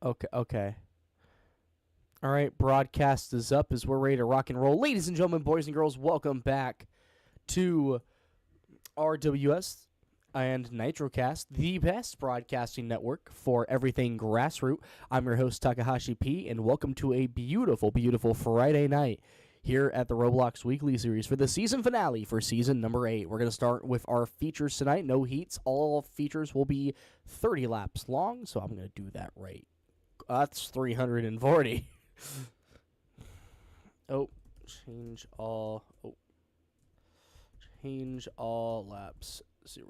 Okay. All right, broadcast is up as we're ready to rock and roll. Ladies and gentlemen, boys and girls, welcome back to RWS and NitroCast, the best broadcasting network for everything grassroots. I'm your host, Takahashi P, and welcome to a beautiful, beautiful Friday night here at the Roblox Weekly Series for the season finale for season number 8. We're going to start with our features tonight. No heats. All features will be 30 laps long, so I'm going to do that right. That's 340. Change all laps 0.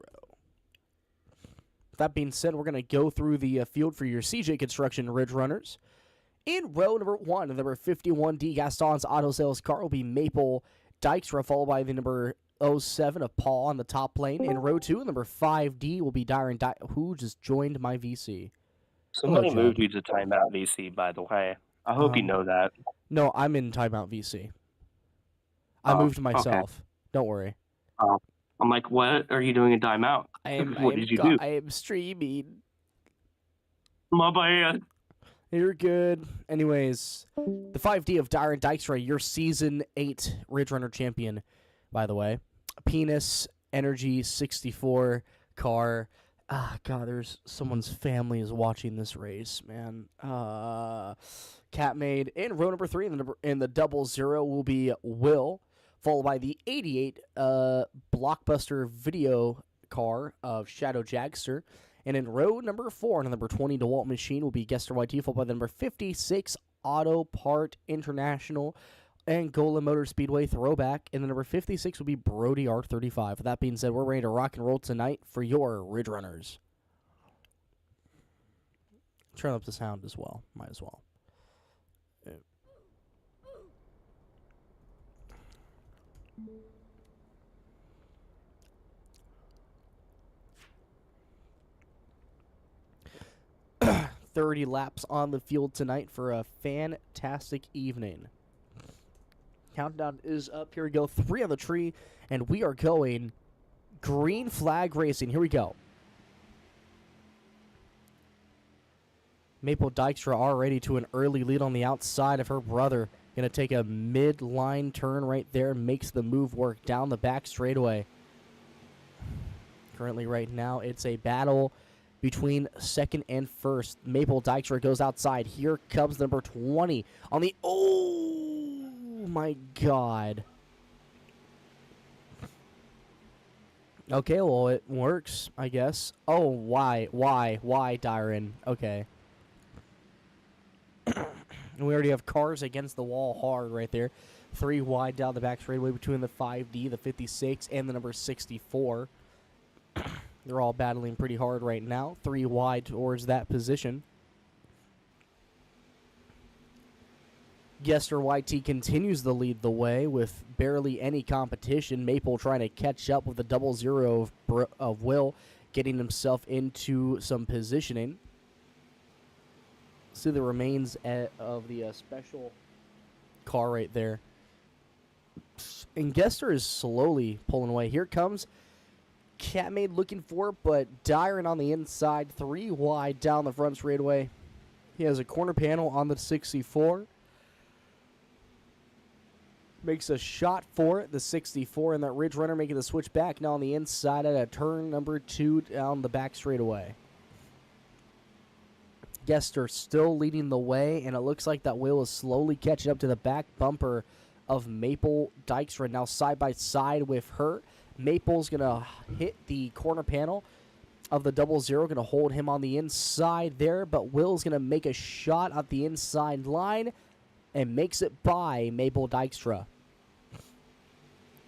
That being said, we're going to go through the field for your CJ Construction Ridge Runners. In row number 1, the number 51D Gaston's Auto Sales car will be Maple Dykstra, followed by the number 07 of Paul on the top lane. In row 2, number 5D will be Dyron who just joined my VC. Somebody moved you to timeout VC, by the way. I hope you know that. No, I'm in timeout VC. I moved myself. Okay. Don't worry. I'm like, what are you doing in timeout? What did you do? I am streaming. My bad. You're good. Anyways, the 5D of Dyron Dykstra, your Season 8 Ridge Runner champion, by the way. Penis Energy 64 car. God, there's someone's family is watching this race, man. Cat made in row number 3 in the 00 will be Will, followed by the 88 Blockbuster video car of Shadow Jagster. And in row number 4, the number 20 DeWalt machine will be Gester YT, followed by the number 56 Auto Part International Angola Motor Speedway Throwback. And the number 56 will be Brody R35. With that being said, we're ready to rock and roll tonight for your Ridge Runners. Turn up the sound as well. Might as well. 30 laps on the field tonight for a fantastic evening. Countdown is up. Here we go. 3 on the tree, and we are going green flag racing. Here we go. Maple Dykstra already to an early lead on the outside of her brother. Going to take a mid-line turn right there. Makes the move work down the back straightaway. Currently right now, it's a battle between second and first. Maple Dykstra goes outside. Here comes number 20 on the... Oh, my God. Okay, well, it works, I guess. Oh, why, Dyron? Okay. And we already have cars against the wall hard right there. 3 wide down the back straightaway between the 5D, the 56, and the number 64. They're all battling pretty hard right now. 3 wide towards that position. Gester YT continues to lead the way with barely any competition. Maple trying to catch up with the 00 of Will, getting himself into some positioning. See the remains of the special car right there. And Gester is slowly pulling away. Here comes Catmaid looking for it, but Dyron on the inside, 3 wide down the front straightaway. He has a corner panel on the 64. Makes a shot for it, the 64, and that Ridge Runner making the switch back now on the inside at a turn number 2 down the back straightaway. Gester still leading the way, and it looks like that Will is slowly catching up to the back bumper of Maple Dykstra. Now side by side with her. Maple's going to hit the corner panel of the 00, going to hold him on the inside there, but Will's going to make a shot at the inside line and makes it by Maple Dykstra.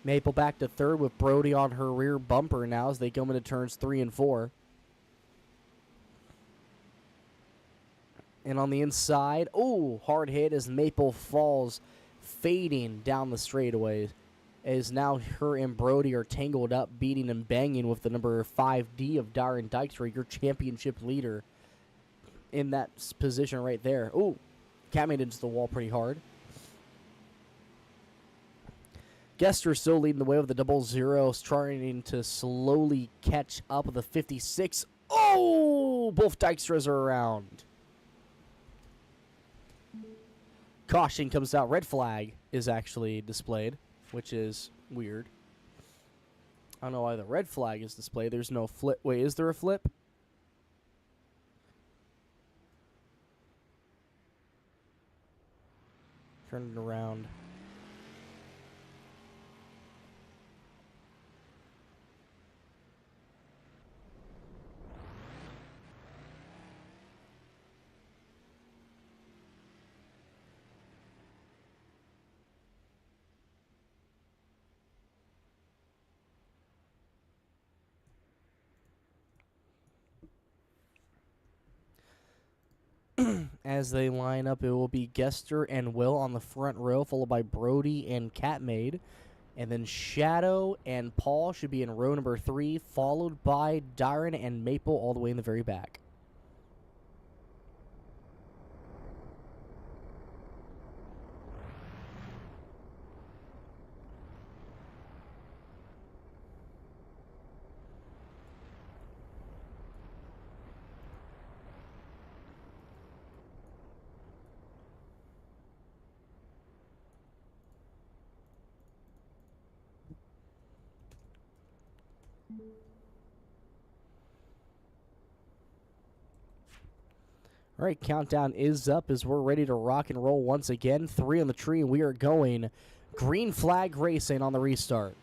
Maple back to third with Brody on her rear bumper now as they go into turns 3 and 4. And on the inside, hard hit as Maple falls, fading down the straightaway. As now her and Brody are tangled up, beating and banging with the number 5D of Dyron Dykstra, your championship leader, in that position right there. Cat made into the wall pretty hard. Gester still leading the way with the 00, trying to slowly catch up with the 56. Both Dykstras are around. Caution comes out. Red flag is actually displayed, which is weird. I don't know why the red flag is displayed. There's no flip. Wait, is there a flip? Turn it around. As they line up, it will be Gester and Will on the front row, followed by Brody and Catmaid. And then Shadow and Paul should be in row number 3, followed by Darren and Maple all the way in the very back. All right, countdown is up as we're ready to rock and roll once again. 3 on the tree, and we are going green flag racing on the restart.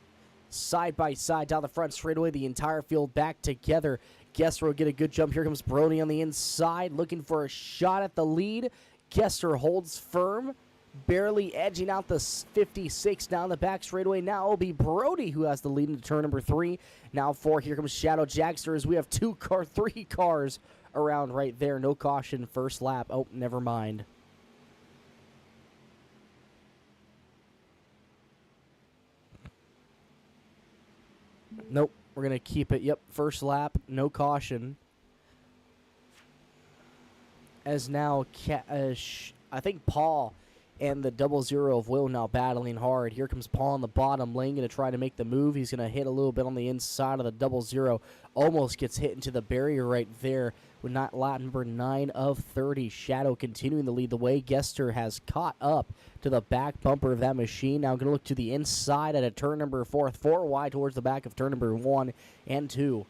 Side by side down the front straightaway, the entire field back together. Gester will get a good jump. Here comes Brody on the inside, looking for a shot at the lead. Gester holds firm, barely edging out the 56 down the back straightaway. Now it'll be Brody who has the lead into turn number 3. Now 4, here comes Shadow Jackster as we have 3 cars around right there. No caution first lap. Oh, never mind. Nope, we're going to keep it. Yep, first lap, no caution. As now, I think Paul and the 00 of Will now battling hard. Here comes Paul on the bottom lane, going to try to make the move. He's going to hit a little bit on the inside of the 00. Almost gets hit into the barrier right there. With not lap number 9 of 30. Shadow continuing to lead the way. Gester has caught up to the back bumper of that machine. Now going to look to the inside at a turn number 4. 4 wide towards the back of turn number 1 and 2.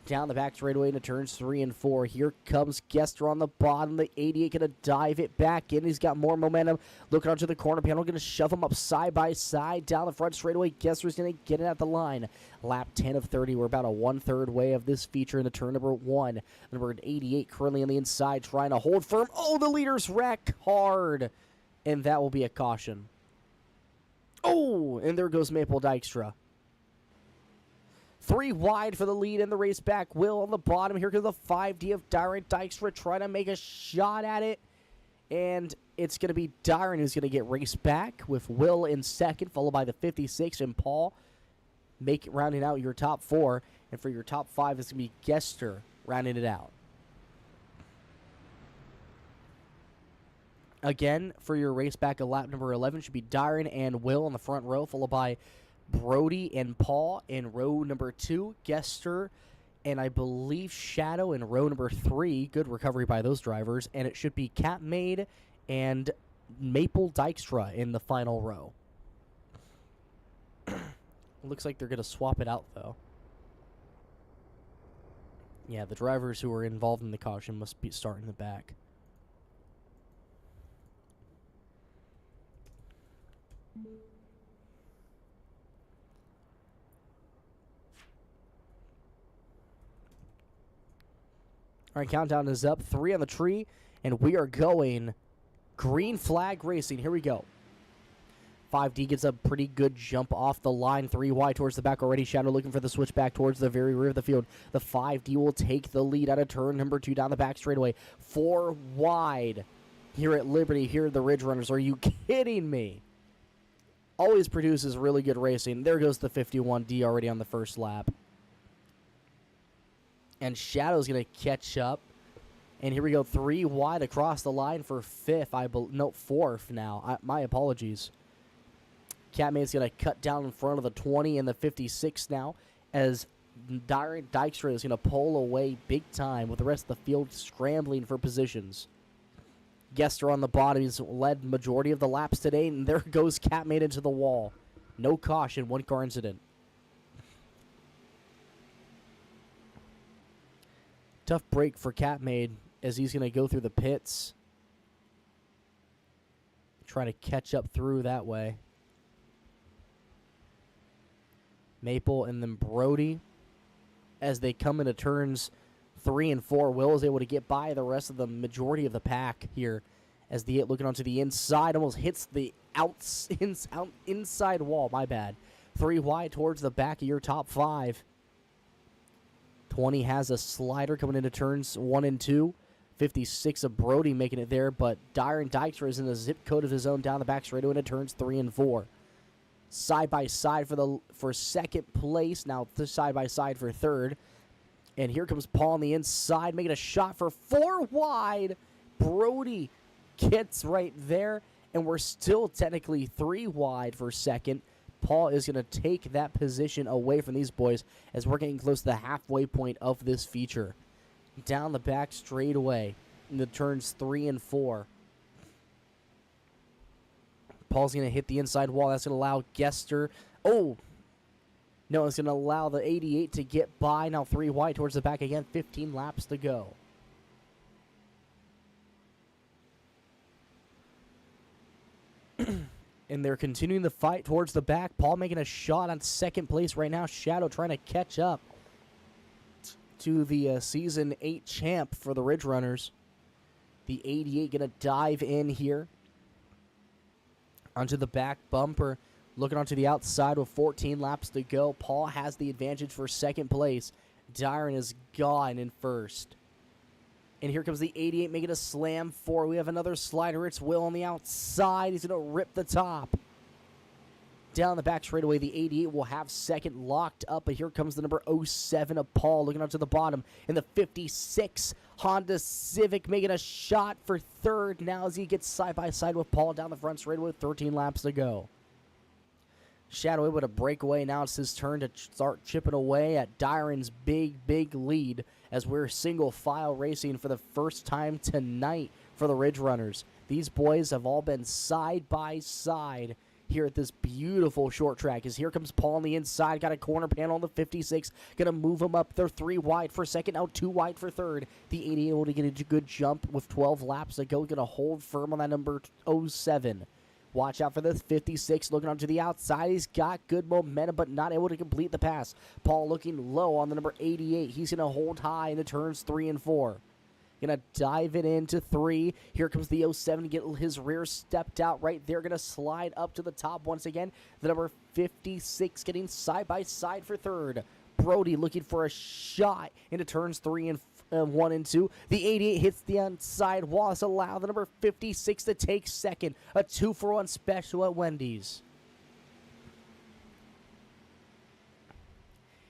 Down the back straightaway into turns 3 and 4. Here comes Gester on the bottom. The 88 going to dive it back in. He's got more momentum. Looking onto the corner panel. Going to shove him up side by side. Down the front straightaway. Gester's going to get it at the line. Lap 10 of 30. We're about a 1/3 way of this feature into turn number 1. Number 88 currently on the inside trying to hold firm. Oh, the leaders wreck hard. And that will be a caution. Oh, and there goes Maple Dykstra. 3 wide for the lead in the race back. Will on the bottom. Here comes the 5D of Darren Dykstra trying to make a shot at it. And it's going to be Darren who's going to get raced back with Will in second, followed by the 56 and Paul rounding out your top 4. And for your top 5, it's going to be Gester rounding it out. Again, for your race back of lap number 11 should be Darren and Will on the front row, followed by Brody and Paul in row number 2, Gester, and I believe Shadow in row number 3. Good recovery by those drivers. And it should be Catmaid and Maple Dykstra in the final row. Looks like they're going to swap it out, though. Yeah, the drivers who are involved in the caution must be starting the back. All right, countdown is up. 3 on the tree, and we are going green flag racing. Here we go. 5D gets a pretty good jump off the line. 3 wide towards the back already. Shadow looking for the switch back towards the very rear of the field. The 5D will take the lead out of turn number 2 down the back straightaway. 4 wide here at Liberty. Here are the Ridge Runners. Are you kidding me? Always produces really good racing. There goes the 51D already on the first lap. And Shadow's going to catch up. And here we go, 3 wide across the line for 5th. No, 4th now. My apologies. Catmaid's going to cut down in front of the 20 and the 56 now, as Darren Dykstra is going to pull away big time with the rest of the field scrambling for positions. Gester on the bottom. He's led majority of the laps today, and there goes Catmade into the wall. No caution, 1-car incident. Tough break for Catmade as he's going to go through the pits. Trying to catch up through that way. Maple and then Brody as they come into turns 3 and 4. Will is able to get by the rest of the majority of the pack here as the looking onto the inside almost hits the inside wall. My bad. 3 wide towards the back of your top 5. 20 has a slider coming into turns 1 and 2. 56 of Brody making it there, but Dyer and Dykstra is in a zip code of his own down the back straightaway into turns 3 and 4. Side by side for second place. Now side by side for third. And here comes Paul on the inside, making a shot for 4 wide. Brody gets right there, and we're still technically 3 wide for second. Paul is going to take that position away from these boys as we're getting close to the halfway point of this feature. Down the back straightaway in the turns 3 and 4. Paul's going to hit the inside wall. That's going to allow Gester. Oh! No, it's going to allow the 88 to get by. Now 3 wide towards the back again. 15 laps to go. And they're continuing the fight towards the back. Paul making a shot on second place right now. Shadow trying to catch up to the Season 8 champ for the Ridge Runners. The 88 going to dive in here onto the back bumper. Looking onto the outside with 14 laps to go. Paul has the advantage for second place. Dyron is gone in first. And here comes the 88 making a slam 4. We have another slider. It's Will on the outside. He's going to rip the top. Down the back straightaway, the 88 will have second locked up. But here comes the number 07 of Paul looking onto the bottom. And the 56 Honda Civic making a shot for third. Now as he gets side by side with Paul down the front straightaway with 13 laps to go. Shadow able to break away. Now it's his turn to start chipping away at Dyron's big lead as we're single file racing for the first time tonight for the Ridge Runners. These boys have all been side by side here at this beautiful short track. As here comes Paul on the inside, got a corner panel on the 56, gonna move him up. They're 3 wide for second, now 2 wide for third. The 88 able to get a good jump with 12 laps to go, gonna hold firm on that number 07. Watch out for the 56 looking onto the outside. He's got good momentum, but not able to complete the pass. Paul looking low on the number 88. He's going to hold high in the turns 3 and 4. Going to dive it into 3. Here comes the 07 to get his rear stepped out right there. Going to slide up to the top once again. The number 56 getting side by side for third. Brody looking for a shot into turns 3 and 1 and 2. The 88 hits the outside wall. This allow the number 56 to take second. A 2-for-1 special at Wendy's.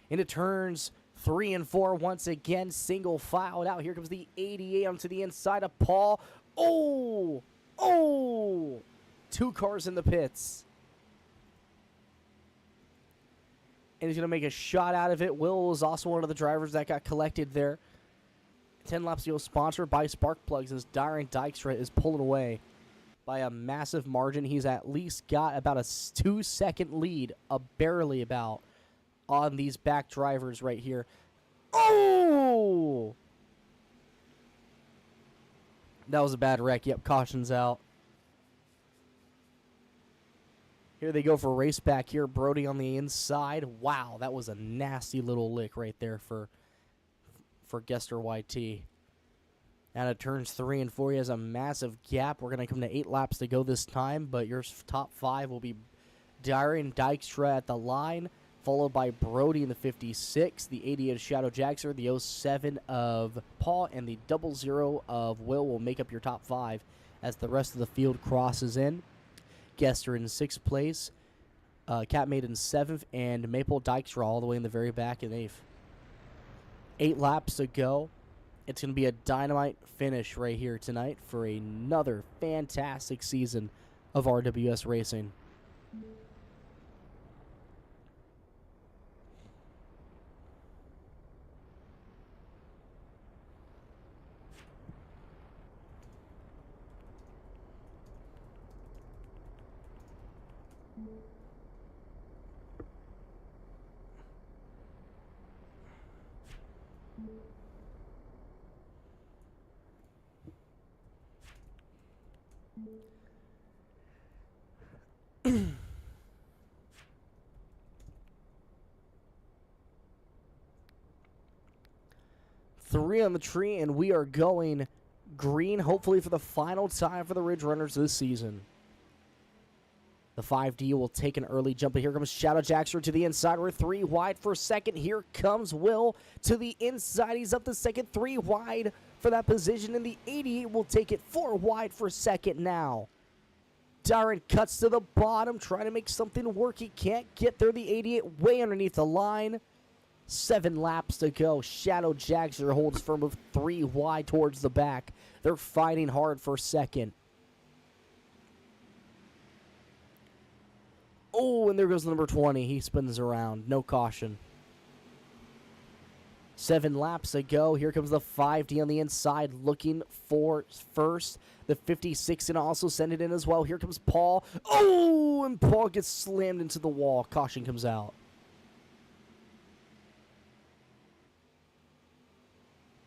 Into turns 3 and 4 once again. Single filed out. Here comes the 88 onto the inside of Paul. Oh! 2 cars in the pits. And he's going to make a shot out of it. Will was also one of the drivers that got collected there. 10 laps to go, sponsored by Spark Plugs, as Dyron Dykstra is pulling away by a massive margin. He's at least got about a 2-second lead, barely about, on these back drivers right here. Oh! That was a bad wreck. Yep, caution's out. Here they go for race back here. Brody on the inside. Wow, that was a nasty little lick right there for Gester YT. Out of turns 3 and 4, he has a massive gap. We're going to come to 8 laps to go this time, but your top 5 will be Dyron Dykstra at the line, followed by Brody in the 56, the 88 of Shadow Jackson, the 07 of Paul, and the 00 of Will make up your top 5 as the rest of the field crosses in. Gester in 6th place, Catmade in 7th, and Maple Dykstra all the way in the very back in 8th. 8 laps to go. It's going to be a dynamite finish right here tonight for another fantastic season of RWS racing. Three on the tree, and we are going green, hopefully for the final time for the Ridge Runners this season. The 5D will take an early jump, but here comes Shadow Jackster to the inside. We're 3 wide for second. Here comes Will to the inside. He's up the second, 3 wide for that position, and the 88 will take it 4 wide for second now. Darren cuts to the bottom, trying to make something work. He can't get there. The 88 way underneath the line. 7 laps to go. Shadow Jackster holds firm with 3 wide towards the back. They're fighting hard for second. Oh, and there goes number 20. He spins around. No caution. 7 laps to go. Here comes the 5D on the inside looking for first. The 56 and also send it in as well. Here comes Paul. Oh, and Paul gets slammed into the wall. Caution comes out.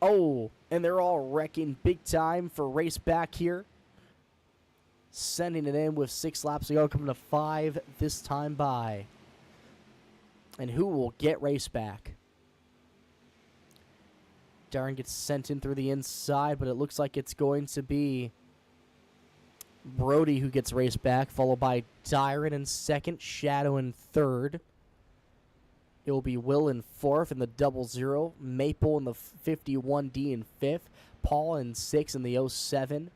Oh, and they're all wrecking big time for race back here. Sending it in with 6 laps to go. Coming to 5 this time by. And who will get race back? Darren gets sent in through the inside, but it looks like it's going to be Brody who gets race back, followed by Darren in second, Shadow in third. It will be Will in fourth in the 00, Maple in the 51D in fifth, Paul in sixth in the 07,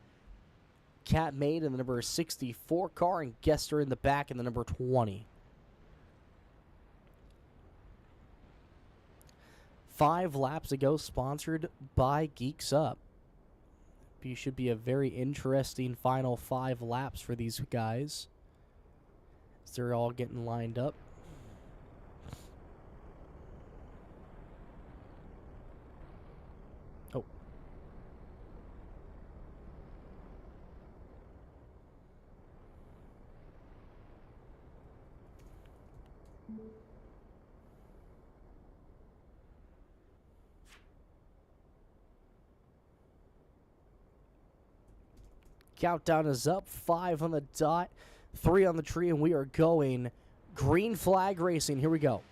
Cat Maid in the number 64 car, and Gester in the back in the number 20. 5 laps to go, sponsored by Geeks Up. It should be a very interesting final 5 laps for these guys, as they're all getting lined up. Oh. Countdown is up. 5 on the dot, 3 on the tree, and we are going green flag racing. Here we go.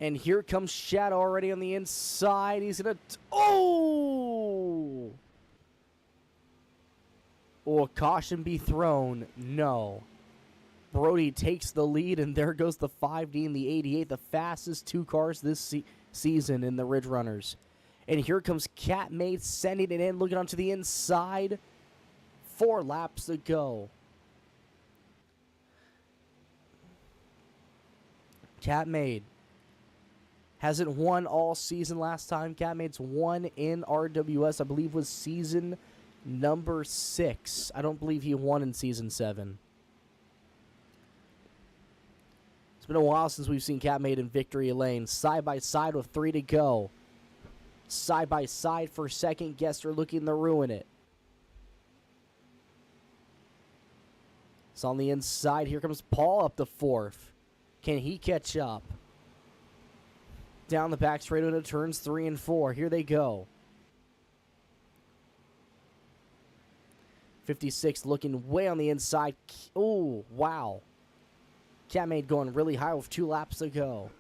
And here comes Shadow already on the inside. He's going to... Oh! Will caution be thrown? No. Brody takes the lead, and there goes the 5D and the 88, the fastest 2 cars this season in the Ridge Runners. And here comes Cat Maid sending it in, looking onto the inside. 4 laps to go. Cat Maid hasn't won all season last time. Cat Maid's won in RWS, I believe was season number 6. I don't believe he won in season 7. It's been a while since we've seen Cat Maid in victory lane. Side by side with 3 to go. Side by side for second. Gester looking to ruin it. It's on the inside. Here comes Paul up to 4th. Can he catch up? Down the back straight into turns 3 and 4. Here they go. 56 looking way on the inside. Oh, wow. Cat Maid going really high with 2 laps to go.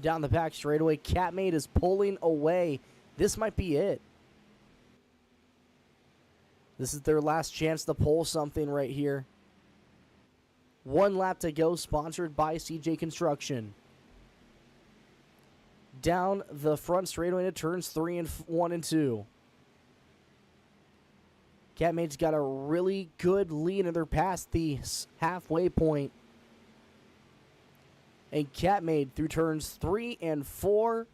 Down the back straightaway, Cat Maid is pulling away. This might be it. This is their last chance to pull something right here. 1 lap to go, sponsored by CJ Construction. Down the front straightaway to turns 3 and 1 and 2. Cat Maid's got a really good lead, and they're past the halfway point. And Cat Maid through turns 3 and 4.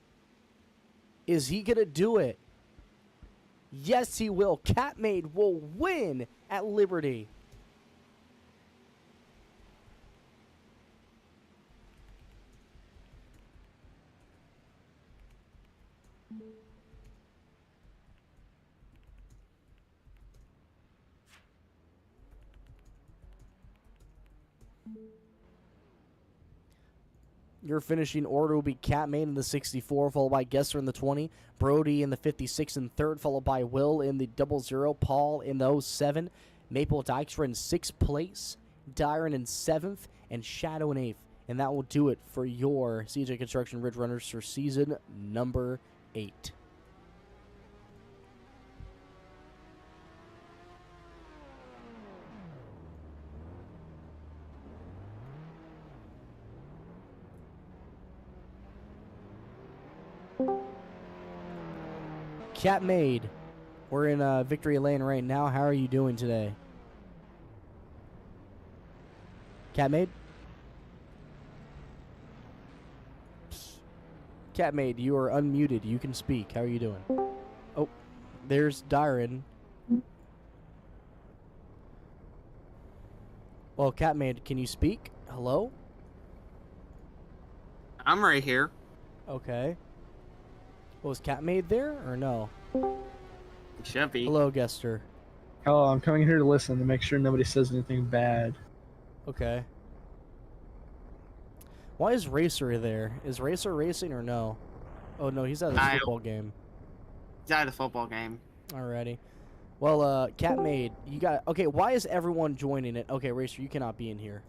Is he going to do it? Yes, he will. Cat Maid will win at Liberty. Your finishing order will be Catmane in the 64, followed by Gesser in the 20, Brody in the 56 in third, followed by Will in the 00, Paul in the 07, Maple Dykstra in 6th place, Dyron in 7th, and Shadow in 8th. And that will do it for your CJ Construction Ridge Runners for season number 8. Catmade, we're in Victory Lane right now. How are you doing today? Catmade? Catmade, you are unmuted. You can speak. How are you doing? Oh, there's Dyron. Well, Catmade, can you speak? Hello? I'm right here. Okay. Was Catmade there or no? It should be. Hello, Gester. Oh, I'm coming here to listen to make sure nobody says anything bad. Okay. Why is Racer there? Is Racer racing or no? Oh, no, he's at the football game. He's at a football game. Alrighty. Well, Catmade, you got... Okay, why is everyone joining it? Okay, Racer, you cannot be in here.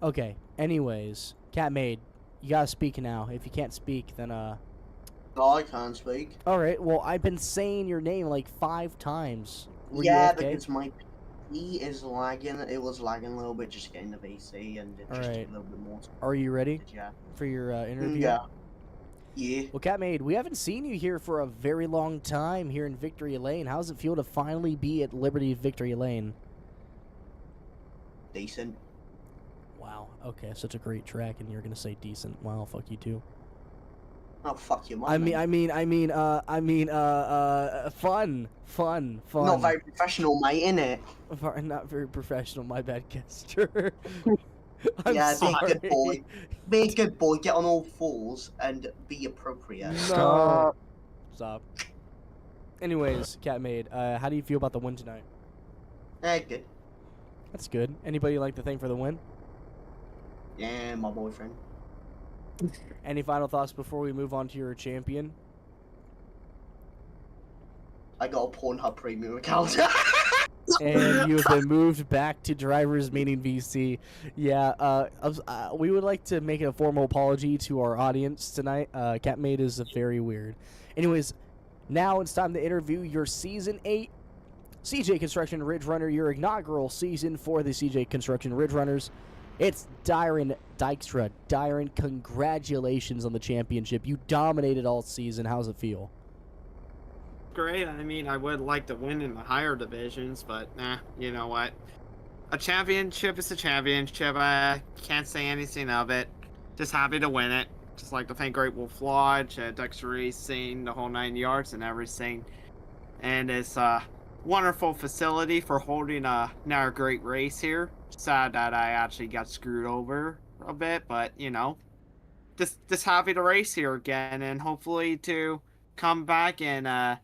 Okay, anyways, Catmade, you gotta speak now. If you can't speak, then, No, I can't speak. Alright, well, I've been saying your name like 5 times. Were you Yeah, AFK? because my PC is lagging. It was lagging a little bit just getting the VC, and it just took a little bit more. Are you ready Yeah. for your interview? Yeah. Yeah. Well, Catmade, we haven't seen you here for a very long time here in Victory Lane. How does it feel to finally be at Liberty Victory Lane? Decent. Wow. Okay, such a great track, and you're gonna say decent. Wow, fuck you too. Oh, fuck you, man. Fun. Not very professional, mate, innit? Not very professional. My bad, Kester. Yeah, sorry. be a good boy. Be a good boy. Get on all fours and be appropriate. No. Stop. Anyways, Catmade, how do you feel about the win tonight? Good. That's good. Anybody you'd like to thank for the win? Yeah, my boyfriend. Any final thoughts before we move on to your champion? I got a Pornhub premium account. And you've been moved back to Drivers Meeting VC. Yeah, we would like to make a formal apology to our audience tonight. Catmade is very weird. Anyways, now it's time to interview your Season 8 CJ Construction Ridge Runner, your inaugural season for the CJ Construction Ridge Runners. It's Dyron Dykstra. Dyron, congratulations on the championship. You dominated all season. How's it feel? Great. I mean, I would like to win in the higher divisions, but you know what? A championship is a championship. I can't say anything of it. Just happy to win it. Just like to thank Great Wolf Lodge, Dexter Racing, the whole 9 yards and everything. And it's a wonderful facility for holding another great race here. Sad that I actually got screwed over a bit, but you know, just happy to race here again, and hopefully to come back and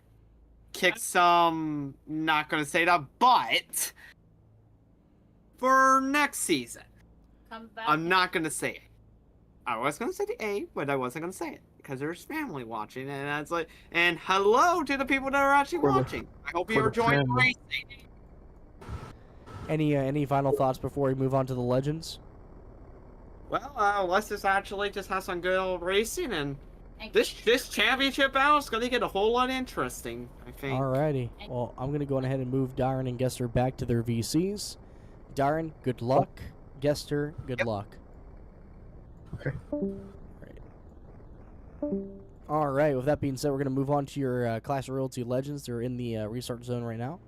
kick some. Not gonna say that, but for next season, Come back. I'm not gonna say it. I was gonna say the A, but I wasn't gonna say it because there's family watching, and that's like, and hello to the people that are actually watching. I hope you're enjoying racing. Any final thoughts before we move on to the legends? Well, let's just actually just have some good old racing, and this championship battle is gonna get a whole lot interesting, I think. Alrighty. Well, I'm gonna go ahead and move Dyron and Gester back to their VCs. Dyron, good luck. Gester, good luck. Okay. Alright, with that being said, we're gonna move on to your Clash of Royalty Legends. They're in the restart zone right now.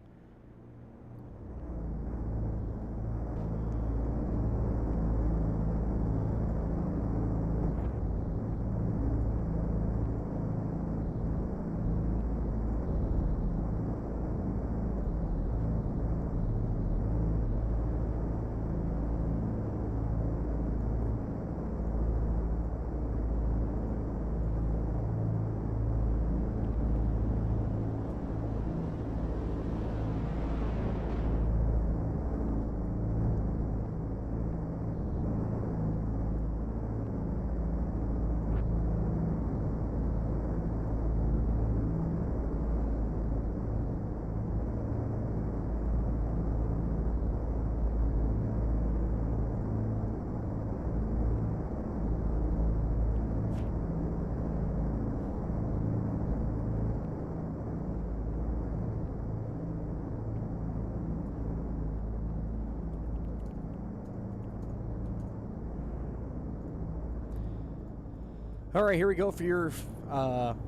All right, here we go for your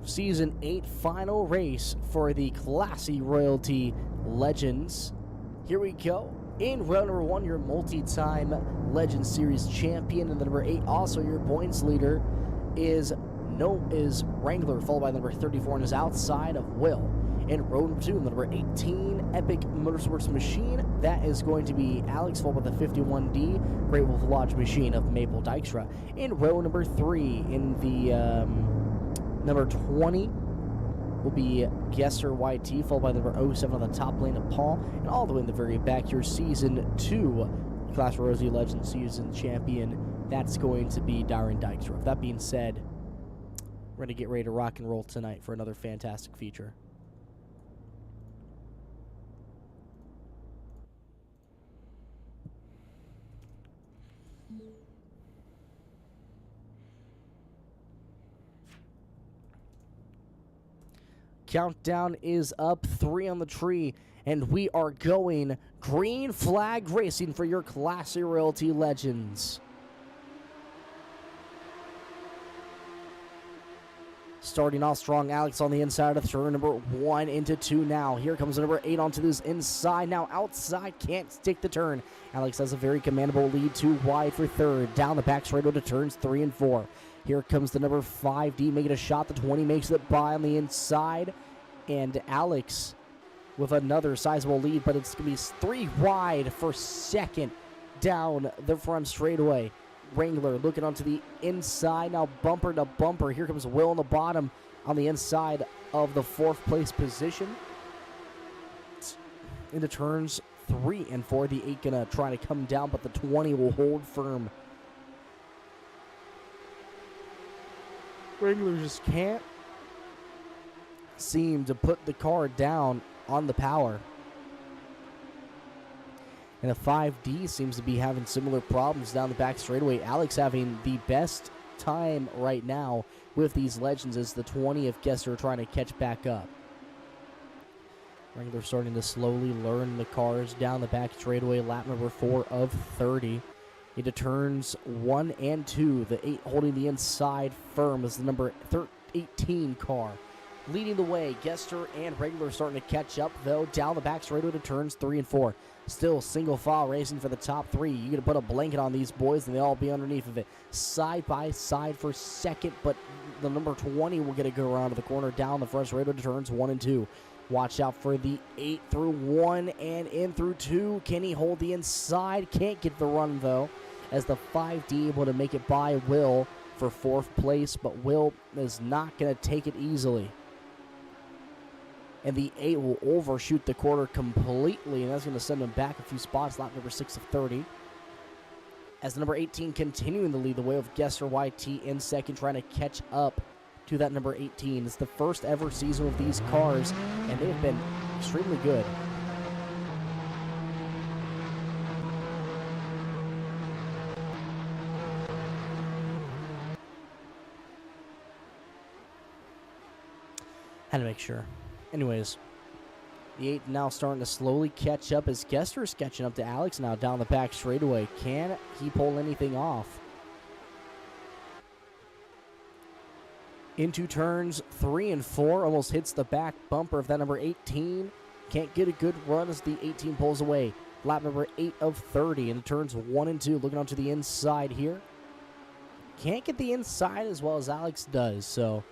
Season 8 final race for the Classy Royalty Legends. Here we go. In round number 1, your multi-time Legend Series champion, and the number 8, also your points leader, is Wrangler, followed by the number 34 on his outside of Will. In row number 2, the number 18, Epic Motorsports Machine, that is going to be Alex, followed by the 51D, Great Wolf Lodge Machine of Maple Dykstra. In row number 3, in the number 20, will be Gesser YT, followed by the number 07 on the top lane of Paul, and all the way in the very back, your Season 2 Class Rosie Legend Season Champion, that's going to be Darren Dykstra. With that being said, we're going to get ready to rock and roll tonight for another fantastic feature. Countdown is up, 3 on the tree, and we are going green flag racing for your Classy Royalty Legends. Starting off strong, Alex on the inside of turn number 1 into 2 now. Here comes number 8 onto this inside. Now outside, can't stick the turn. Alex has a very commendable lead, 2 wide for third. Down the back straight to turns 3 and 4. Here comes the number 5D making a shot. The 20 makes it by on the inside. And Alex with another sizable lead, but it's going to be 3 wide for second down the front straightaway. Wrangler looking onto the inside, now bumper to bumper. Here comes Will on the bottom on the inside of the 4th place position. Into turns 3 and 4. The 8 going to try to come down, but the 20 will hold firm. Wrangler just can't seem to put the car down on the power. And a 5D seems to be having similar problems down the back straightaway. Alex having the best time right now with these Legends as the 20 of Gesser trying to catch back up. Wrangler starting to slowly learn the cars down the back straightaway. Lap number 4 of 30. Into turns 1 and 2. The 8 holding the inside firm as the number 18 car. Leading the way, Gesser and Wrangler starting to catch up, though, down the back straightaway to turns 3 and 4. Still single file racing for the top 3. You're going to put a blanket on these boys, and they'll all be underneath of it. Side by side for second, but the number 20 will get a go around to the corner, down the front straightaway to turns 1 and 2. Watch out for the 8 through 1 and in through 2. Can he hold the inside? Can't get the run, though, as the 5D able to make it by Will for 4th place, but Will is not going to take it easily. And the 8 will overshoot the quarter completely, and that's going to send him back a few spots. Lap number 6 of 30. As the number 18 continuing to lead the way of Gesser YT in second, trying to catch up to that number 18. It's the first ever season of these cars, and they've been extremely good. Had to make sure. Anyways, the 8 now starting to slowly catch up as Gesser is catching up to Alex now down the back straightaway. Can he pull anything off? Into turns 3 and 4, almost hits the back bumper of that number 18. Can't get a good run as the 18 pulls away. Lap number 8 of 30 into turns 1 and 2, looking onto the inside here. Can't get the inside as well as Alex does, so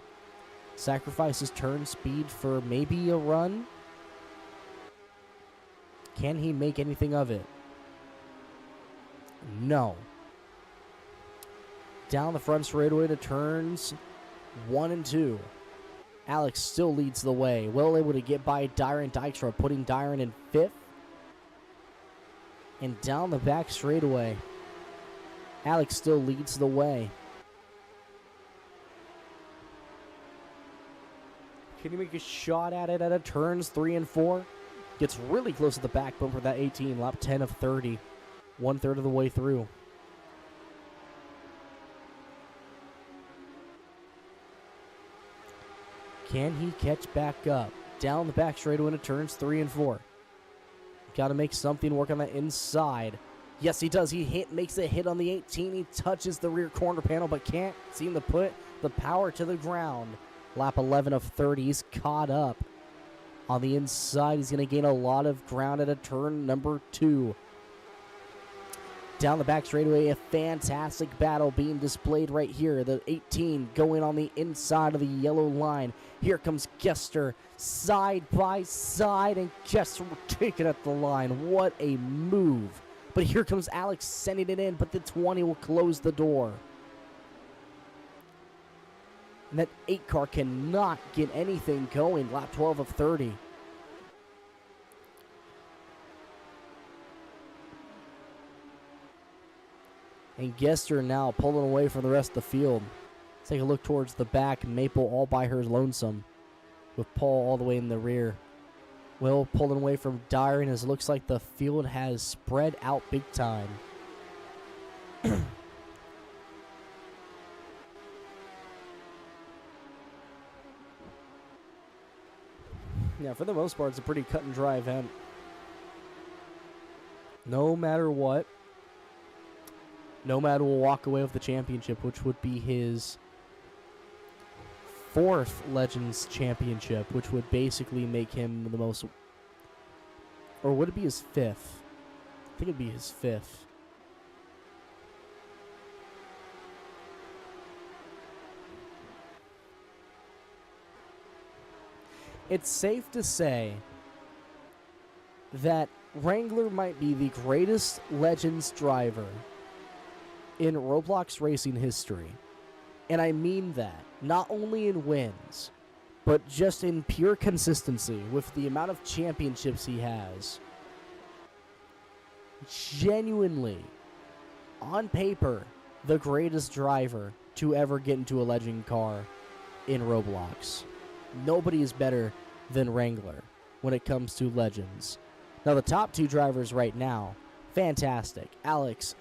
sacrifices turn speed for maybe a run. Can he make anything of it? No. Down the front straightaway to turns 1 and 2. Alex still leads the way. Well able to get by Darren Dykstra, putting Darren in 5th. And down the back straightaway, Alex still leads the way. Can he make a shot at it at a turns 3 and 4? Gets really close to the back bumper, that 18, lap 10 of 30. 1/3 of the way through. Can he catch back up? Down the back straightaway into turns 3 and 4. Got to make something work on that inside. Yes, he does. He makes a hit on the 18. He touches the rear corner panel, but can't seem to put the power to the ground. Lap 11 of 30. He's caught up. On the inside, he's going to gain a lot of ground at a turn number 2. Down the back straightaway, a fantastic battle being displayed right here. The 18 going on the inside of the yellow line. Here comes Gester, side by side, and Gester taking at the line. What a move. But here comes Alex sending it in, but the 20 will close the door. And that 8 car cannot get anything going. Lap 12 of 30. And Gester now pulling away from the rest of the field. Let's take a look towards the back. Maple all by her lonesome, with Paul all the way in the rear. Will pulling away from Dyer, and it looks like the field has spread out big time. Yeah, for the most part, it's a pretty cut and dry event. No matter what, Nomad will walk away with the championship, which would be his 4th Legends championship, which would basically make him the most... Or would it be his 5th? I think it'd be his 5th. It's safe to say that Wrangler might be the greatest Legends driver in Roblox racing history. And I mean that, not only in wins, but just in pure consistency with the amount of championships he has. Genuinely, on paper, the greatest driver to ever get into a Legend car in Roblox. Nobody is better than Wrangler when it comes to Legends. Now, the top 2 drivers right now, fantastic. Alex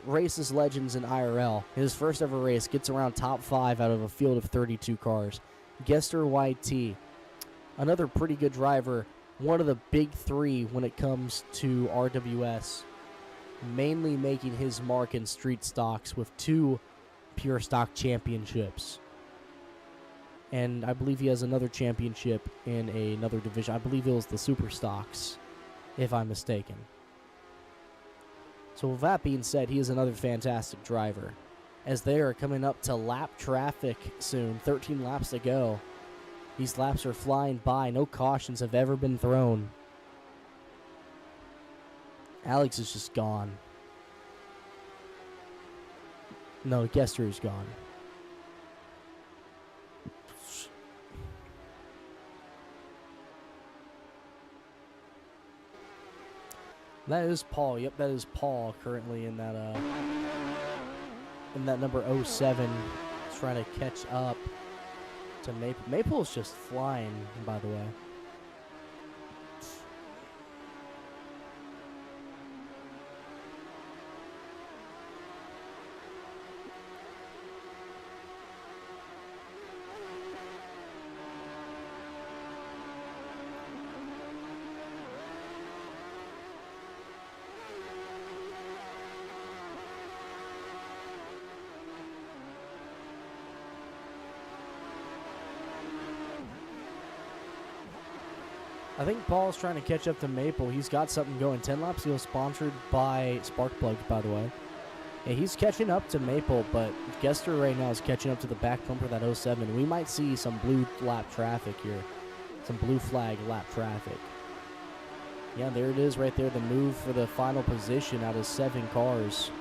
races Legends in IRL. His first ever race gets around top 5 out of a field of 32 cars. Gester YT, another pretty good driver, one of the big 3 when it comes to RWS, mainly making his mark in street stocks with 2 pure stock championships. And I believe he has another championship in another division. I believe it was the super stocks, if I'm mistaken. So with that being said, he is another fantastic driver. As they are coming up to lap traffic soon, 13 laps to go. These laps are flying by. No cautions have ever been thrown. Alex is just gone. No, Gester is gone. That is Paul. Yep, that is Paul currently in that number 07, trying to catch up to Maple. Maple is just flying, by the way. I think Paul's trying to catch up to Maple. He's got something going. 10 laps ago, sponsored by Sparkplug, by the way. Yeah, he's catching up to Maple, but Gester right now is catching up to the back bumper, that 07. We might see some blue lap traffic here. Some blue flag lap traffic. Yeah, there it is right there. The move for the final position out of 7 cars.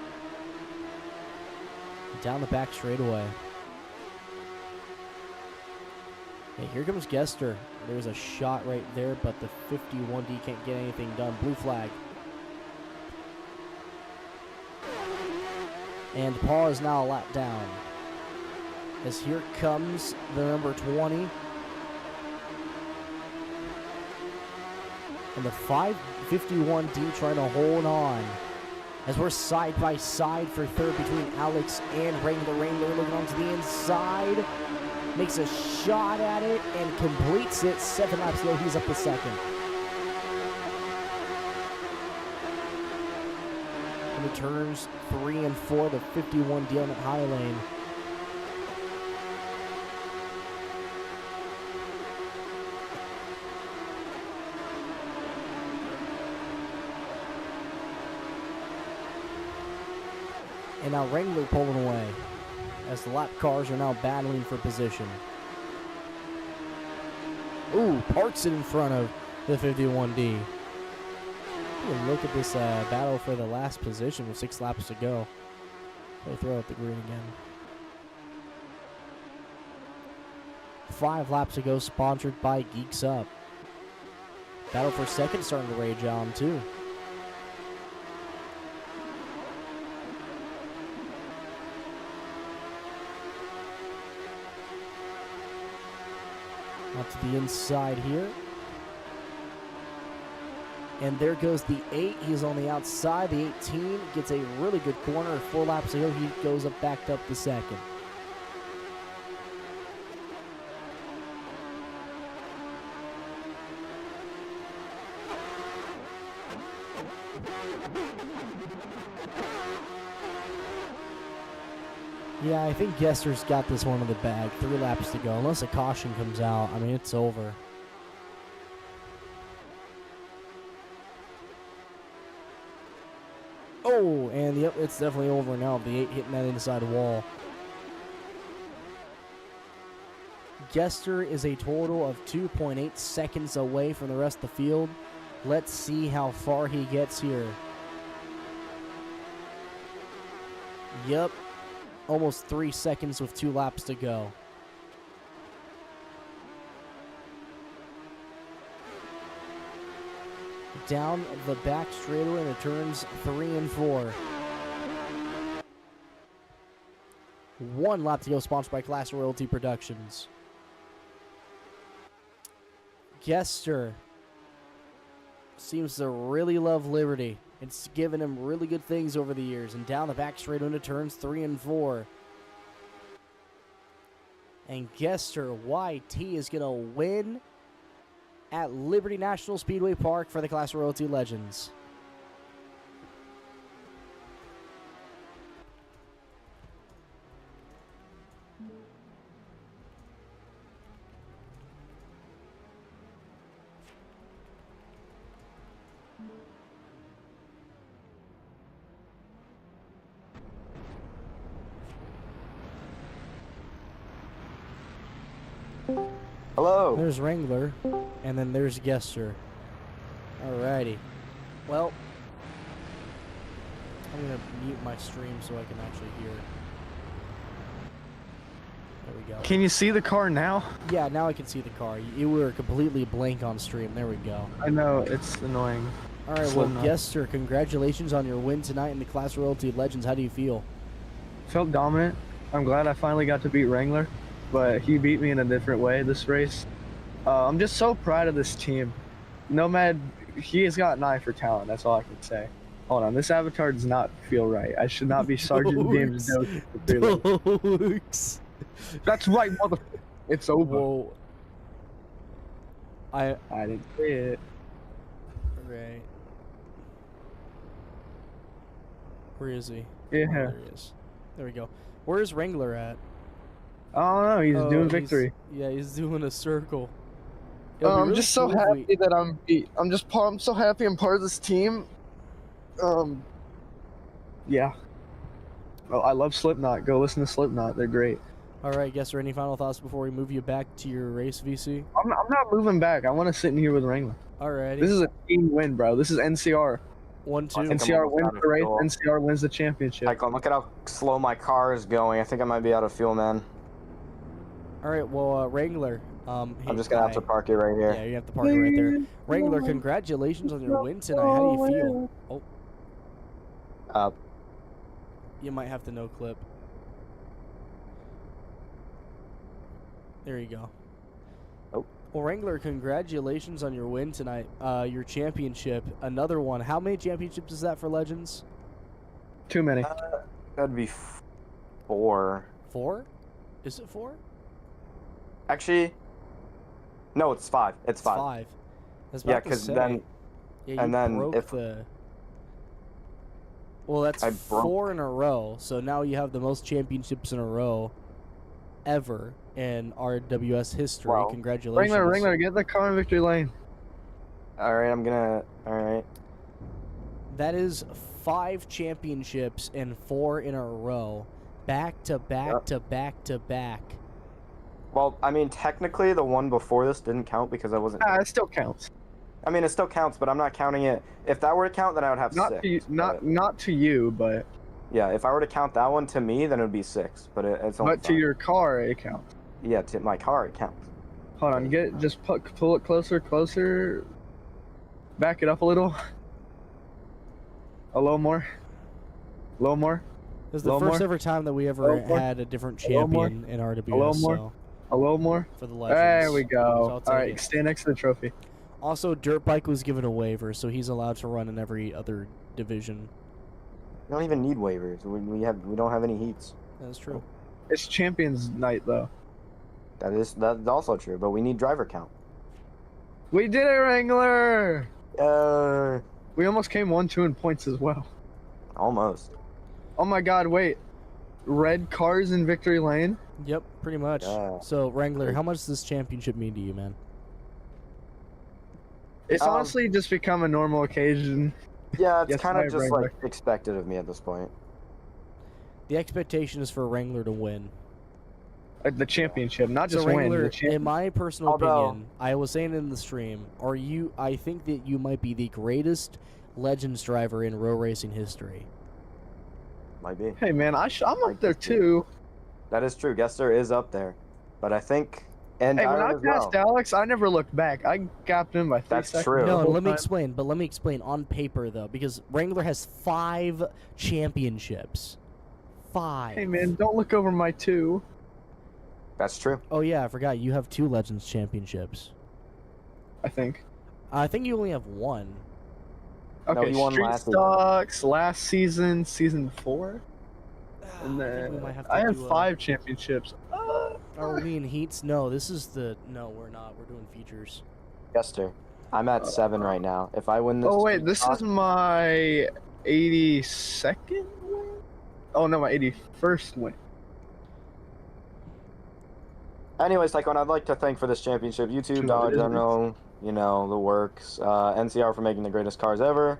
Down the back straightaway. Hey, here comes Gester. There's a shot right there, but the 51D can't get anything done. Blue flag. And Paul is now a lap down. As here comes the number 20. And the 551D trying to hold on. As we're side by side for third between Alex and Wrangler. Wrangler looking onto the inside. Makes a shot at it and completes it. 7 laps ago, he's up to second. And the turns 3 and 4, the 51D on the high lane. And now Wrangler pulling away as the lap cars are now battling for position. Ooh, parks it in front of the 51D. Look at this battle for the last position with 6 laps to go. They throw out the green again. 5 laps to go, sponsored by Geeks Up. Battle for second starting to rage on too. Out to the inside here. And there goes the 8. He's on the outside. The 18 gets a really good corner. 4 laps to go. He goes up, backed up the second. Yeah, I think Gester's got this one in the bag. 3 laps to go. Unless a caution comes out, I mean, it's over. Oh, and yep, it's definitely over now. The 8 hitting that inside wall. Gester is a total of 2.8 seconds away from the rest of the field. Let's see how far he gets here. Yep. Almost 3 seconds with 2 laps to go. Down the back straightaway into turns 3 and 4. 1 lap to go, sponsored by Class Royalty Productions. Gester seems to really love Liberty. It's given him really good things over the years. And down the back straight into turns 3 and 4. And Gester YT is going to win at Liberty National Speedway Park for the Class Royalty Legends. Hello. There's Wrangler, and then there's Gester. Alrighty. Well, I'm going to mute my stream so I can actually hear. There we go. Can you see the car now? Yeah, now I can see the car. You were completely blank on stream. There we go. I know, it's annoying. All right, well, Gester, congratulations on your win tonight in the Class Royalty Legends. How do you feel? Felt dominant. I'm glad I finally got to beat Wrangler, but he beat me in a different way this race. I'm just so proud of this team. Nomad, he has got an eye for talent. That's all I can say. Hold on, this avatar does not feel right. I should not be Sergeant James Dokes. That's right, mother. It's over. Whoa. I didn't say it. Right. Where is he? Yeah. Oh, there he is. There we go. Where's Wrangler at? I don't know. He's doing victory. Yeah, he's doing a circle. I'm just so happy that I'm so happy I'm part of this team. Yeah. Oh, I love Slipknot. Go listen to Slipknot. They're great. All right, Gester, any final thoughts before we move you back to your race, VC? I'm not moving back. I want to sit in here with Wrangler. All right. This is a team win, bro. This is NCR. 1-2. NCR wins the race. NCR wins the championship. Michael, look at how slow my car is going. I think I might be out of fuel, man. All right, well, Wrangler. I'm just gonna have to park it right here. Yeah, you have to park it right there. Wrangler, congratulations on your win tonight. How do you feel? Oh. You might have to no clip. There you go. Oh. Well, Wrangler, congratulations on your win tonight. Your championship, another one. How many championships is that for Legends? Too many. That'd be 4. 4? Is it 4? Actually, no, it's 5. It's 5. 5. Yeah, because then, yeah, and then broke if the. Well, that's 4 in a row. So now you have the most championships in a row ever in RWS history. Wow. Congratulations. Wrangler, get the car in victory lane. all right, I'm gonna. All right. That is 5 championships and 4 in a row. Back to back Yep. to back to back. Well, I mean, technically, the one before this didn't count because I wasn't. It still counts. I mean, it still counts, but I'm not counting it. If that were to count, then I would have Not 6. to you, but- not to you, but Yeah, if I were to count that one to me, then it would be 6. But it's only. to 5. your car it counts. Yeah, to my car it counts. Hold on, pull it closer. Back it up a little. A little more. A little more. This is the Little first more. ever time that we ever Little more. had a different Little more. champion in RWS. Little more. So, A little more. for the legends. There we So go. I'll All take right, it. stand next to the trophy. Also, Dirt Bike was given a waiver, so he's allowed to run in every other division. We don't even need waivers. We don't have any heats. That's true. It's Champions Night though. That's also true. But we need driver count. We did it, Wrangler. Uh, We almost came 1-2 in points as well. almost. Oh my God! Wait, red cars in victory lane. Yep, pretty much. Yeah. So, Wrangler, how much does this championship mean to you, man? It's Um, honestly just become a normal occasion. Yeah, it's Yes, kind I of just Wrangler. like expected of me at this point. The expectation is for Wrangler to win. Like the championship, not So, just win. Wrangler, The in champ- my personal Although- opinion, I was saying in the stream, I think that you might be the greatest Legends driver in row racing history. Might be. Hey man, I'm up there too. That is true. Gester is up there, but I think and Hey, when Darren I as well. passed Alex, I never looked back. I gapped him by 3 That's seconds. true. the No, whole let me time. explain on paper though, because Wrangler has 5 championships. 5. Hey man, don't look over my 2. That's true. Oh yeah, I forgot you have 2 Legends championships. I think. I think you only have 1. Okay, he won Street last season. Stocks, last season, season 4. And I think we then might have to I have do 5 championships. Are we in heats? No, this is the. No, we're not. We're doing features. Gester, I'm at 7 right now. If I win this, Oh wait, Street this Stock- is my 82nd win? Oh no, my 81st win. Anyways, Tycoon, I'd like to thank for this championship YouTube, True, Dollar it is. General, the works, NCR for making the greatest cars ever,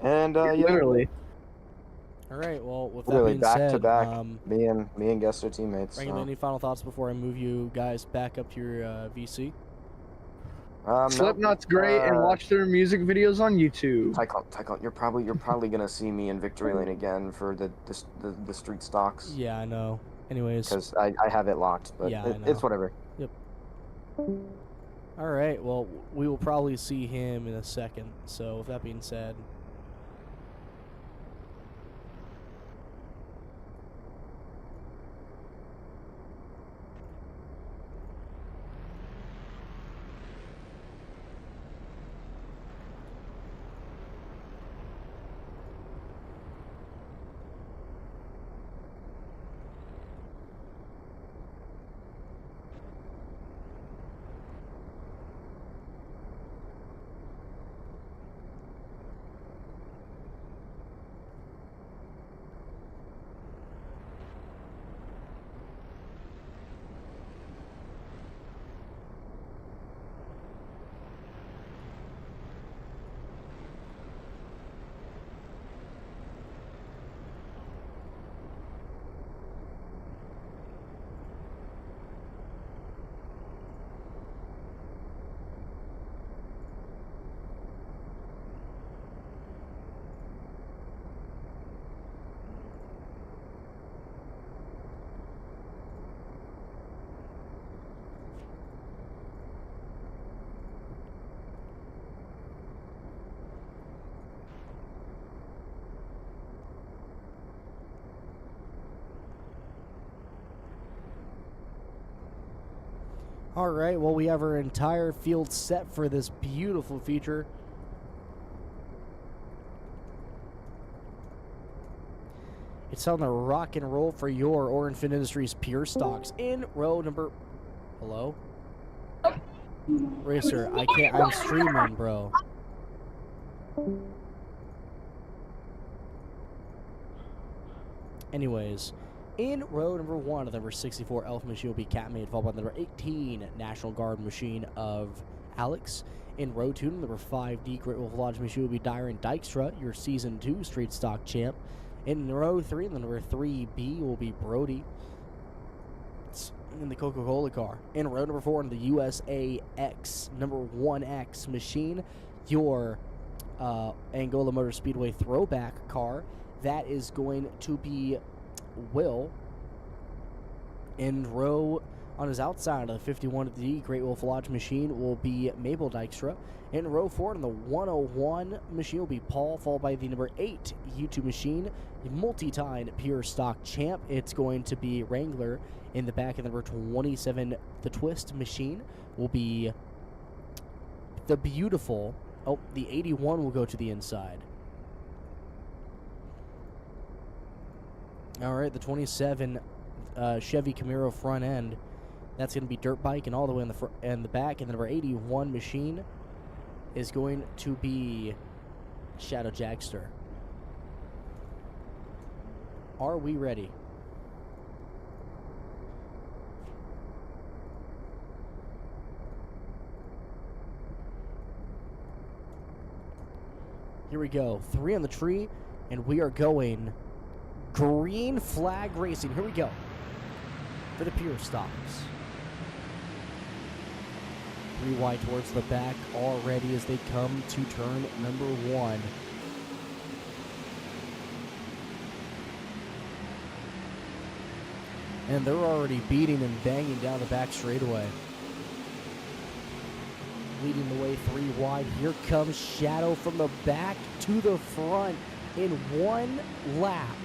and yeah, Literally. All right. Well, with that Really, being back said, to back. me and Gester teammates. Wrangler, any final thoughts before I move you guys back up to your VC? No, Slipknot's great, and watch their music videos on YouTube. Tycoon, you're probably gonna see me in Victory Lane again for the street stocks. Yeah, I know. Anyways, Because I have it locked, but Yeah, I know. it's whatever. all right. Well, we will probably see him in a second. So, with that being said. All right, well, we have our entire field set for this beautiful feature. It's on the rock and roll for your Orinfin Industries Pure Stocks in row number... Hello? Racer, I can't... I'm streaming, bro. Anyways... In row number 1 of the number 64 Elf machine will be Catmade, followed by the number 18 National Guard machine of Alex. In row 2, number 5D Great Wolf Lodge machine will be Dyron Dykstra, your Season 2 Street Stock champ. In row 3, the number 3B will be Brody in the Coca-Cola car. In row number 4, in the USAX number 1X machine, your Angola Motor Speedway throwback car. That is going to be Will. In row on his outside of the 51D Great Wolf Lodge machine will be Mabel Dykstra. In row 4 in the 101 machine will be Paul, followed by the number 8 U2 machine, multi-time pure stock champ. It's going to be Wrangler. In the back of the number 27, the Twist machine will be the beautiful. Oh, the 81 will go to the inside. All right, the 27 Chevy Camaro front end. That's going to be dirt bike, and all the way in the front and the back. And the number 81 machine is going to be Shadow Jagster. Are we ready? Here we go. 3 on the tree, and we are going green flag racing. Here we go. For the pure stocks. 3 wide towards the back, all ready as they come to turn number 1. And they're already beating and banging down the back straightaway. Leading the way 3 wide. Here comes Shadow from the back to the front in 1 lap.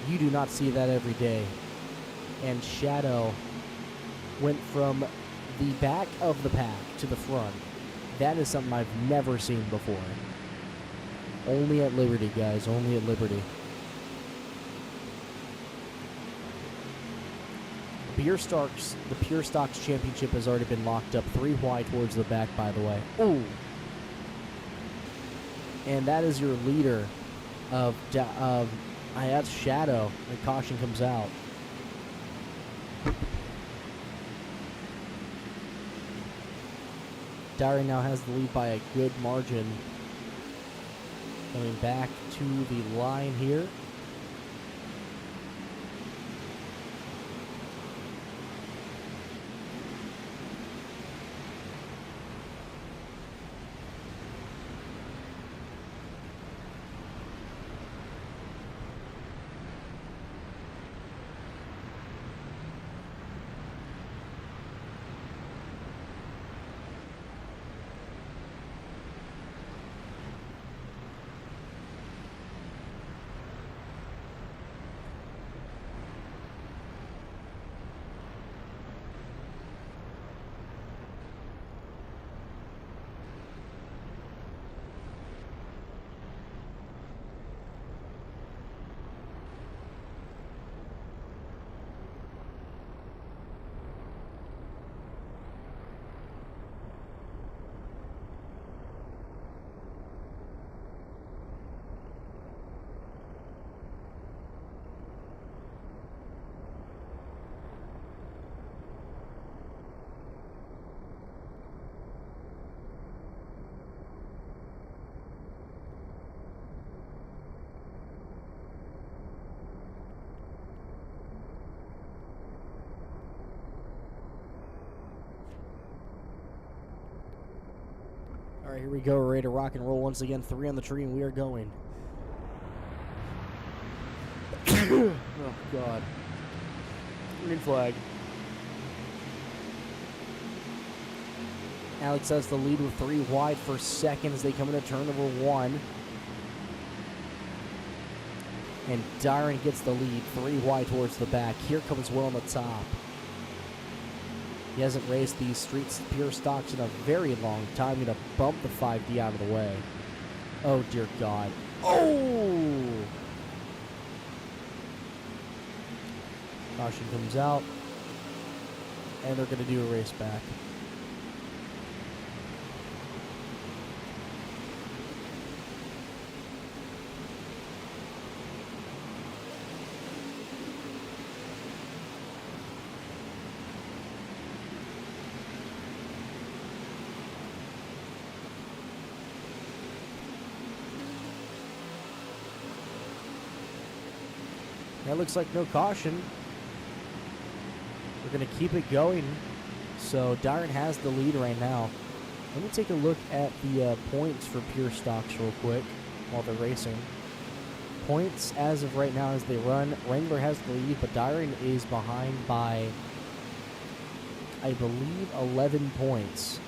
You do not see that every day. And Shadow went from the back of the pack to the front. That is something I've never seen before. Only at Liberty, guys. Only at Liberty. The Pure Stocks Championship has already been locked up. 3 wide towards the back, by the way. Ooh! And that is your leader of that's Shadow. And caution comes out. Dyron now has the lead by a good margin. Coming back to the line here. All right, here we go. We're ready to rock and roll once again. 3 on the tree, and we are going. Oh, God. Green flag. Alex has the lead with 3 wide for second as they come into turn number 1. And Dyron gets the lead, 3 wide towards the back. Here comes Will on the top. He hasn't raced these streets pure stocks in a very long time. Going to bump the 5D out of the way. Oh, dear God. Oh! Caution comes out. And they're going to do a race back. That looks like no caution. We're going to keep it going. So Darren has the lead right now. Let me take a look at the points for pure stocks real quick while they're racing. Points as of right now as they run. Wrangler has the lead, but Darren is behind by, I believe, 11 points.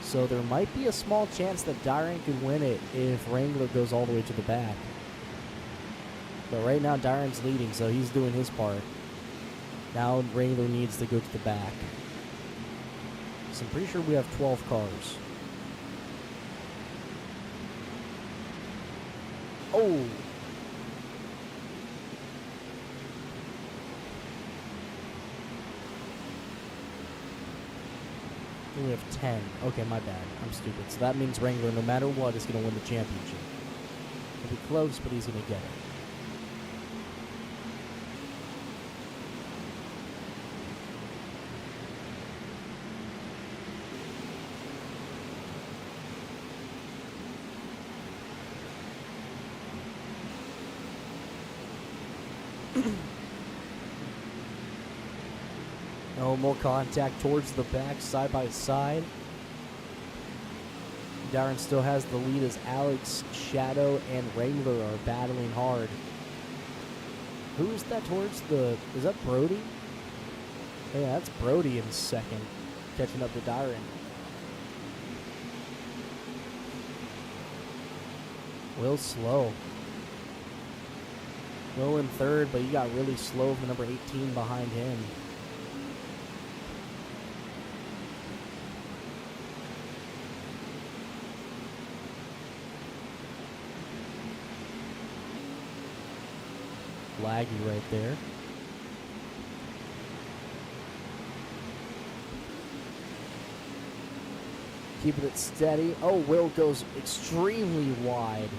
So there might be a small chance that Darren could win it if Wrangler goes all the way to the back. But right now Darren's leading, so he's doing his part. Now Wrangler needs to go to the back. So I'm pretty sure we have 12 cars. Oh! We have 10. Okay, my bad. I'm stupid. So that means Wrangler, no matter what, is going to win the championship. It'll be close, but he's going to get it. No more contact towards the back, side by side. Darren still has the lead as Alex, Shadow, and Wrangler are battling hard. Who's that towards the... Is that Brody? Yeah, that's Brody in second, catching up to Darren. Will slow. Will in third, but he got really slow from number 18 behind him. Laggy right there. Keeping it steady. Oh, Will goes extremely wide,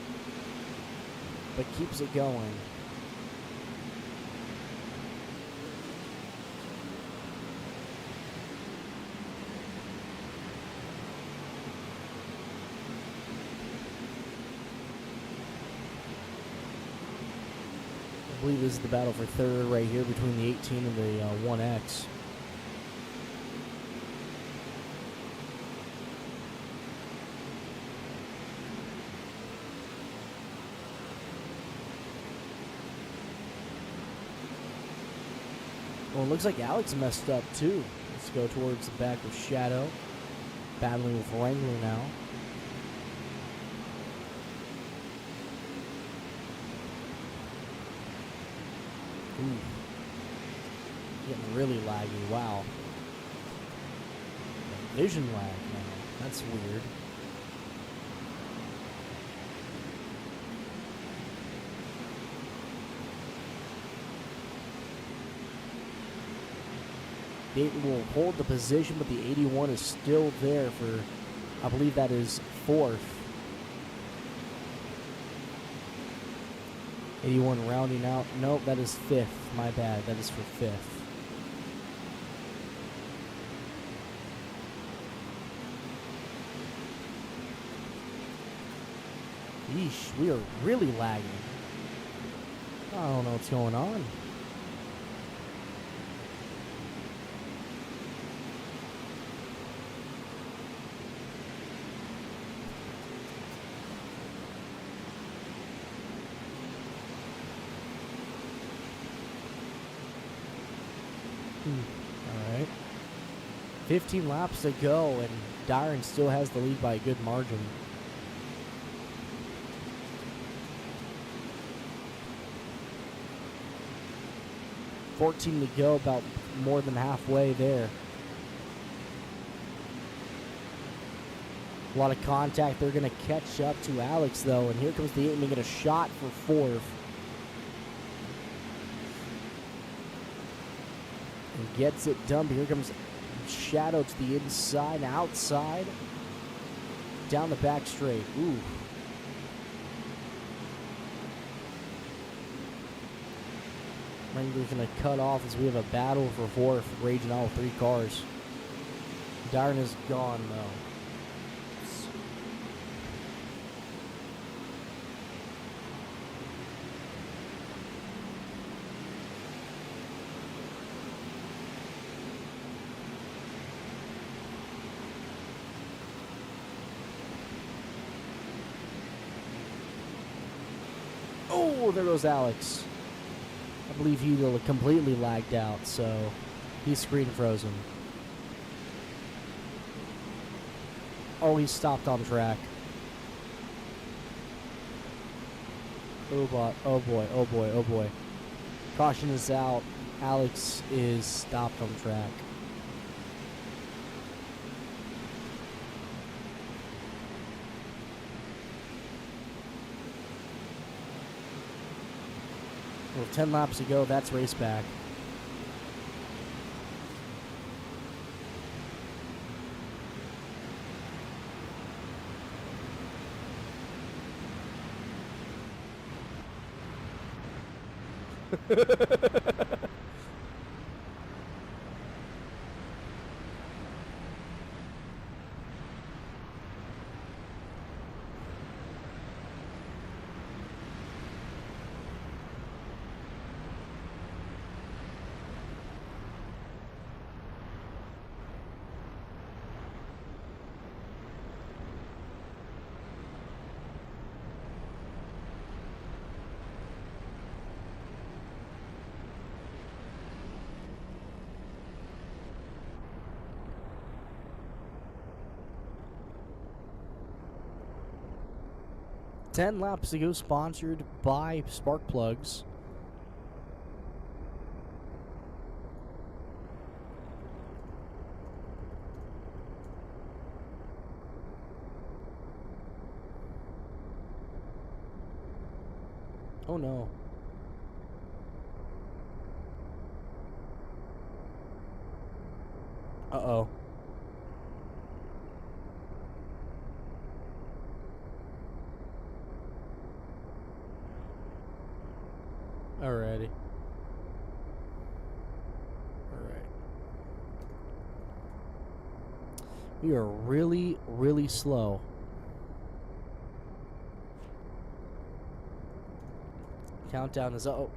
but keeps it going. I believe this is the battle for third right here between the 18 and the 1X. Well, it looks like Alex messed up too. Let's go towards the back with Shadow. Battling with Wrangler now. Ooh. Getting really laggy. Wow. Vision lag now. That's weird. Dayton will hold the position, but the 81 is still there for, I believe that is fourth. 81 rounding out. Nope, that is fifth. My bad. That is for fifth. Yeesh, we are really lagging. I don't know what's going on. Alright. 15 laps to go, and Darren still has the lead by a good margin. $14 to go, about more than halfway there. A lot of contact. They're going to catch up to Alex, though, and here comes the 8 making a shot for fourth. And gets it done, but here comes Shadow to the inside, outside, down the back straight. Ooh. Wrangler's going to cut off as we have a battle for fourth, raging all three cars. Darren is gone, though. Oh, there goes Alex. I believe he completely lagged out, so he's screen frozen. Oh, he stopped on track. Oh boy, oh boy, oh boy, oh boy. Caution is out. Alex is stopped on track. With 10 laps to go, that's race back. Ten laps to go, sponsored by Spark Plugs. Oh no. Uh-oh. Alrighty. Alright. We are really, really slow. Countdown is up.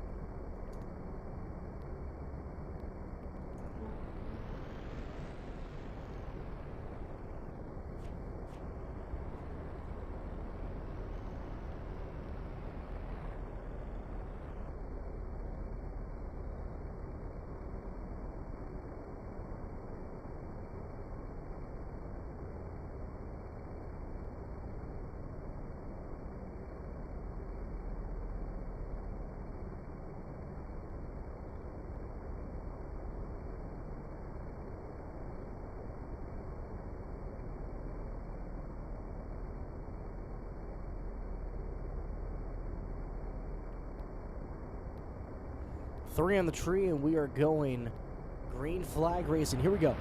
Three on the tree, and we are going green flag racing. Here we go.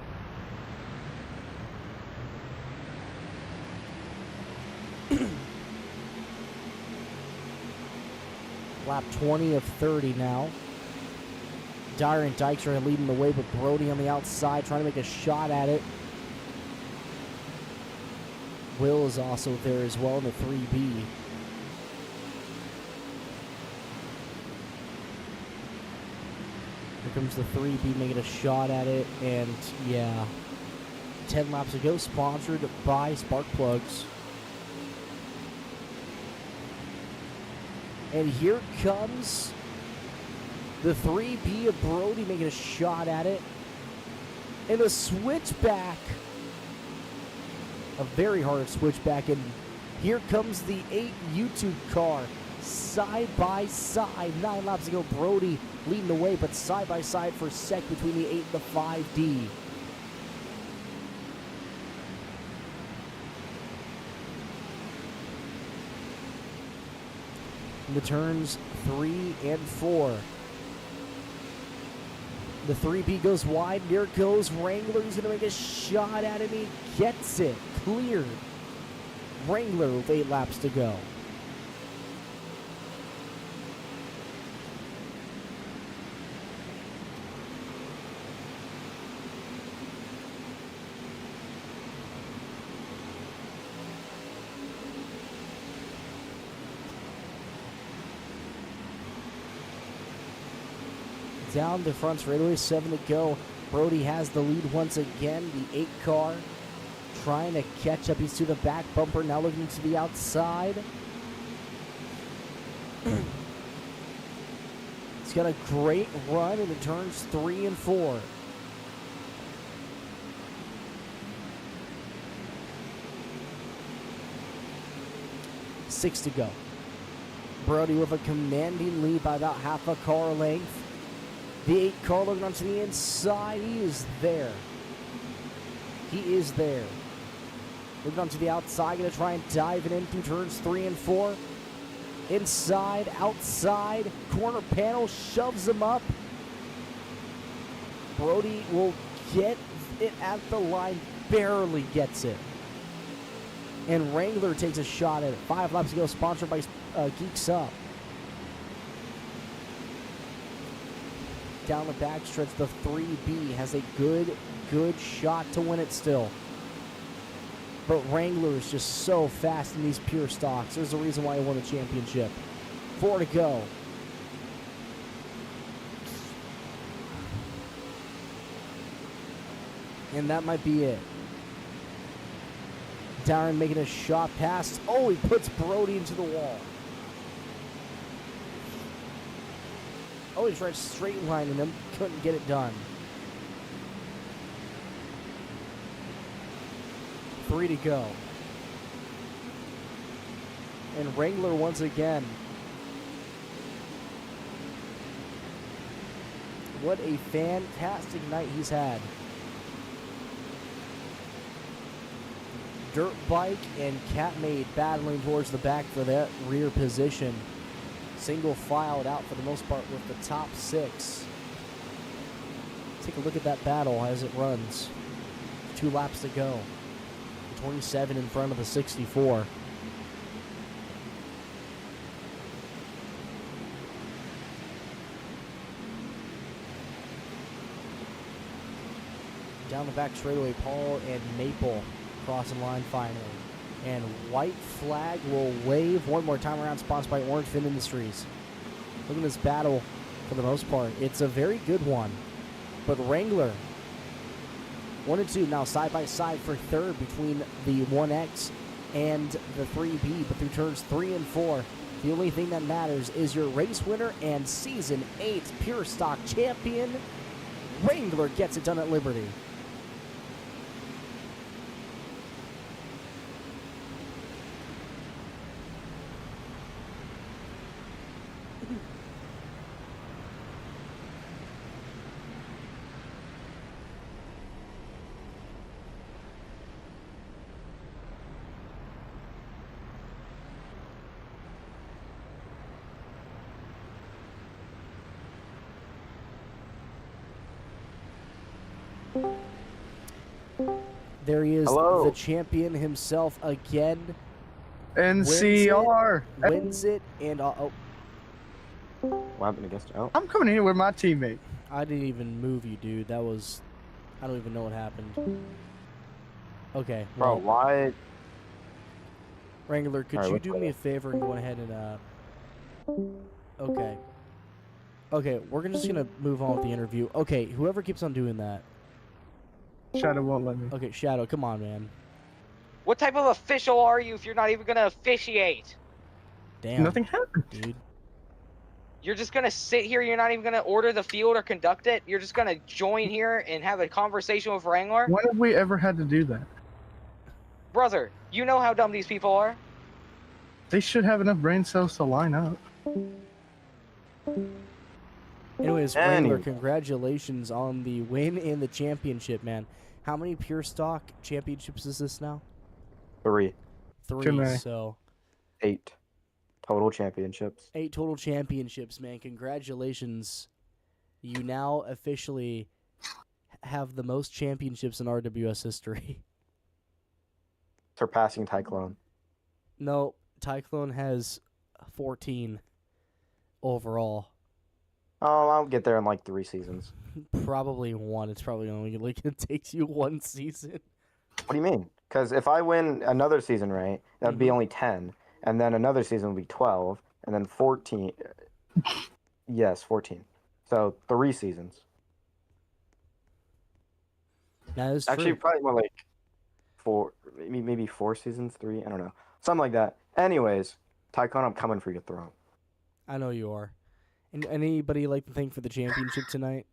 Lap 20 of 30 now. Dyer and Dykes are leading the way, but Brody on the outside trying to make a shot at it. Will is also there as well in the 3B. Here comes the 3B making a shot at it, and yeah. 10 laps to go, sponsored by Spark Plugs. And here comes the 3B of Brody making a shot at it. And a switchback. A very hard switchback. And here comes the 8 YouTube car. Side by side. 9 laps to go. Brody leading the way, but side by side for sec between the 8 and the 5D. The turns 3 and 4. The 3B goes wide. There goes Wrangler. He's going to make a shot at it. He gets it. Cleared. Wrangler with 8 laps to go. Down the front straightaway, 7 to go. Brody has the lead once again. The 8 car trying to catch up. He's to the back bumper, now looking to the outside. He's got a great run into turns 3 and 4. Six to go. Brody with a commanding lead by about half a car length. The 8 car looking onto the inside. He is there. He is there. Moving on to the outside, going to try and dive it in through turns 3 and 4. Inside, outside, corner panel shoves him up. Brody will get it at the line, barely gets it. And Wrangler takes a shot at it. 5 laps to go, sponsored by Geeks Up. Down the backstretch, the 3B has a good shot to win it still. But Wrangler is just so fast in these pure stocks. There's a reason why he won the championship. 4 to go. And that might be it. Darren making a shot pass. Oh, he puts Brody into the wall. Oh, he tried straight lining him. Couldn't get it done. 3 to go. And Wrangler once again. What a fantastic night he's had. Dirt Bike and Catmade battling towards the back for that rear position. Single filed out for the most part with the top 6. Take a look at that battle as it runs. 2 laps to go. 27 in front of the 64. Down the back straightaway, Paul and Maple crossing line finally. And white flag will wave one more time around, sponsored by Orange Fin Industries. Look at this battle for the most part. It's a very good one. But Wrangler, 1 and 2 now side by side for third between the 1X and the 3B. But through turns 3 and 4, the only thing that matters is your race winner and Season 8 Pure Stock champion. Wrangler gets it done at Liberty. There he is, Hello. the champion himself again. NCR. Wins it, and oh, What happened against? Oh, I'm coming here with my teammate. I didn't even move you, dude. That was, I don't even know what happened. Okay, bro, well, why? Wrangler, could Alright, you what's do going me on? a favor and go ahead and Okay, we're just gonna move on with the interview. Okay, whoever keeps on doing that. Shadow won't let me. Okay, Shadow, come on, man. What type of official are you if you're not even gonna officiate? Damn, Nothing happened. dude. You're just gonna sit here, you're not even gonna order the field or conduct it? You're just gonna join here and have a conversation with Wrangler? When have we ever had to do that? Brother, you know how dumb these people are? They should have enough brain cells to line up. Anyways, Wrangler, Anyway. congratulations on the win in the championship, man. How many Pure Stock championships is this now? 3, 3, Too many. so 8 total championships. 8 total championships, man. Congratulations. You now officially have the most championships in RWS history. Surpassing Tyclone. No, Tyclone has 14 overall. Oh, I'll get there in like 3 seasons. Probably 1. It's probably only like it takes you 1 season. What do you mean? Because if I win another season, right, that'd be only 10, and then another season would be 12, and then 14. Yes, 14. So 3 seasons. That is Actually, true. probably more like 4, maybe 4 seasons, 3. I don't know, something like that. Anyways, Tyclone, I'm coming for your throne. I know you are. And anybody like to thank for the championship tonight?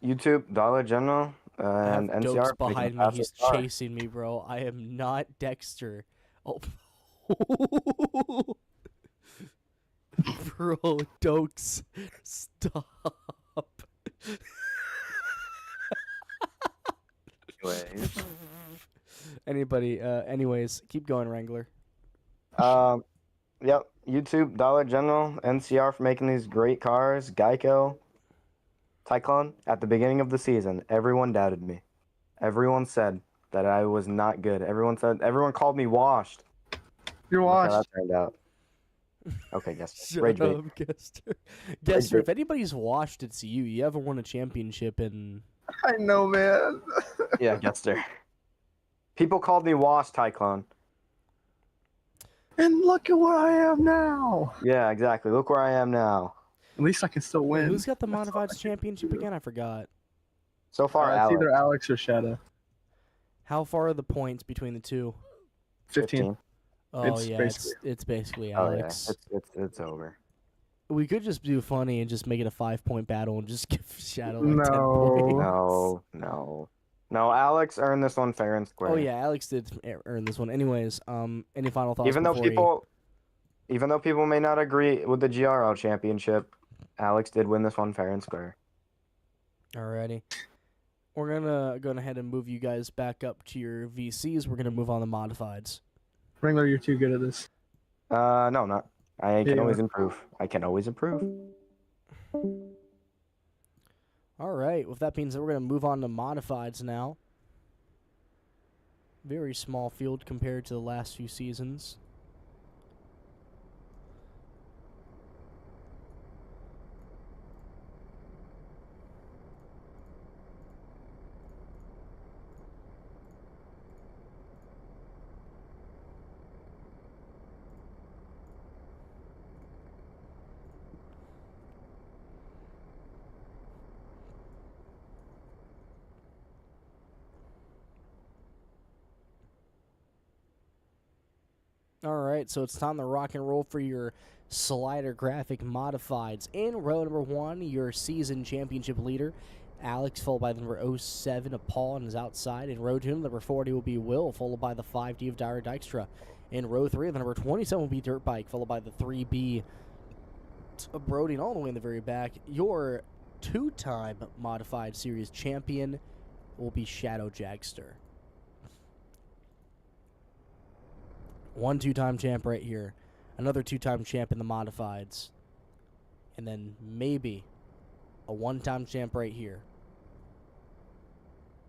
YouTube, Dollar General, I have and Dokes NCR making behind a me. passive He's car. chasing me, bro. I am not Dexter. Oh. Bro, Dokes, stop. Anyways. Anyways, keep going, Wrangler. Yep. YouTube, Dollar General, NCR for making these great cars. Geico, Cyclone. At the beginning of the season, everyone doubted me. Everyone said that I was not good. Everyone called me washed. You're Look how washed. that turned out. Okay, guess. Shut Rage bait. up, Gester. Gester, bait. if anybody's washed, it's you. You haven't won a championship in... I know, man. Yeah, Gester. People called me washed, Cyclone. And look at where I am now. Yeah, exactly. Look where I am now. At least I can still Wait, win. who's got the That's all I Modifieds can championship do. again? I forgot. So far, It's Alex. either Alex or Shadow. How far are the points between the two? 15. Oh, It's yeah, basically- it's basically Oh yeah, Alex. it's over. We could just do funny and just make it a 5-point battle and just give Shadow like 10 No. points. No. Alex earned this one fair and square. Oh yeah, Alex did earn this one. Anyways, any final thoughts? Even though before people may not agree with the GRL championship, Alex did win this one fair and square. Alrighty. We're gonna go ahead and move you guys back up to your VCs. We're gonna move on to modifieds. Wrangler, you're too good at this. No, not. I can Yeah. always improve. I can always improve. All right. With that being said, we're gonna move on to modifieds now. Very small field compared to the last few seasons. All right, so it's time to rock and roll for your slider graphic modifieds. In row number 1, your season championship leader, Alex, followed by the number 07 of Paul and is outside. In row 2, number 40 will be Will, followed by the 5D of Dire Dykstra. In row 3, the number 27 will be Dirt Bike, followed by the 3B of Brody, and all the way in the very back, your 2-time modified series champion will be Shadow Jagster. 1 2-time champ right here. Another 2-time champ in the modifieds. And then maybe a 1-time champ right here.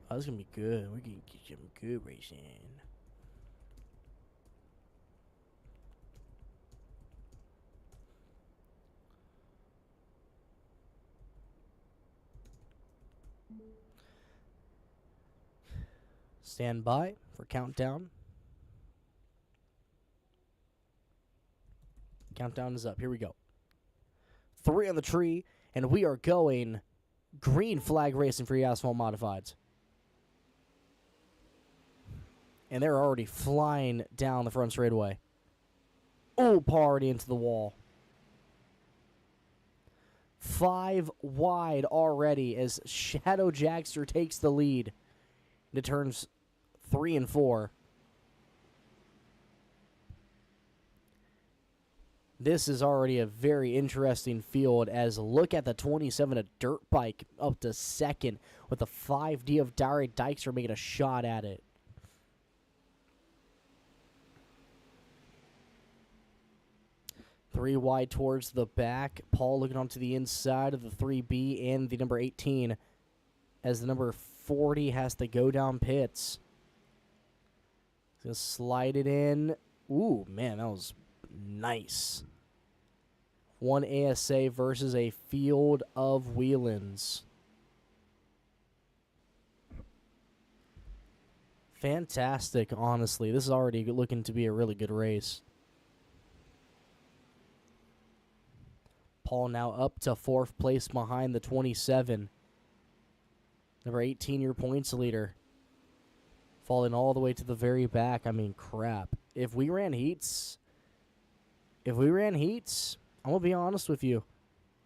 Oh, this is going to be good. We're going to get some good racing. Stand by for countdown. Countdown is up. Here we go. 3 on the tree, and we are going green flag racing for your asphalt modifieds. And they're already flying down the front straightaway. Oh, already into the wall. 5 wide already as Shadow Jagster takes the lead into turns 3 and 4. This is already a very interesting field as look at the 27 of Dirt Bike up to second with the 5D of Dire Dykstra making a shot at it. Three wide towards the back. Paul looking onto the inside of the 3B and the number 18 as the number 40 has to go down pits. He's going to slide it in. Ooh, man, that was nice. 1 ASA versus a field of Whelans. Fantastic, honestly. This is already looking to be a really good race. Paul now up to 4th place behind the 27. Number 18, your points leader. Falling all the way to the very back. I mean, crap. If we ran heats, I'm going to be honest with you.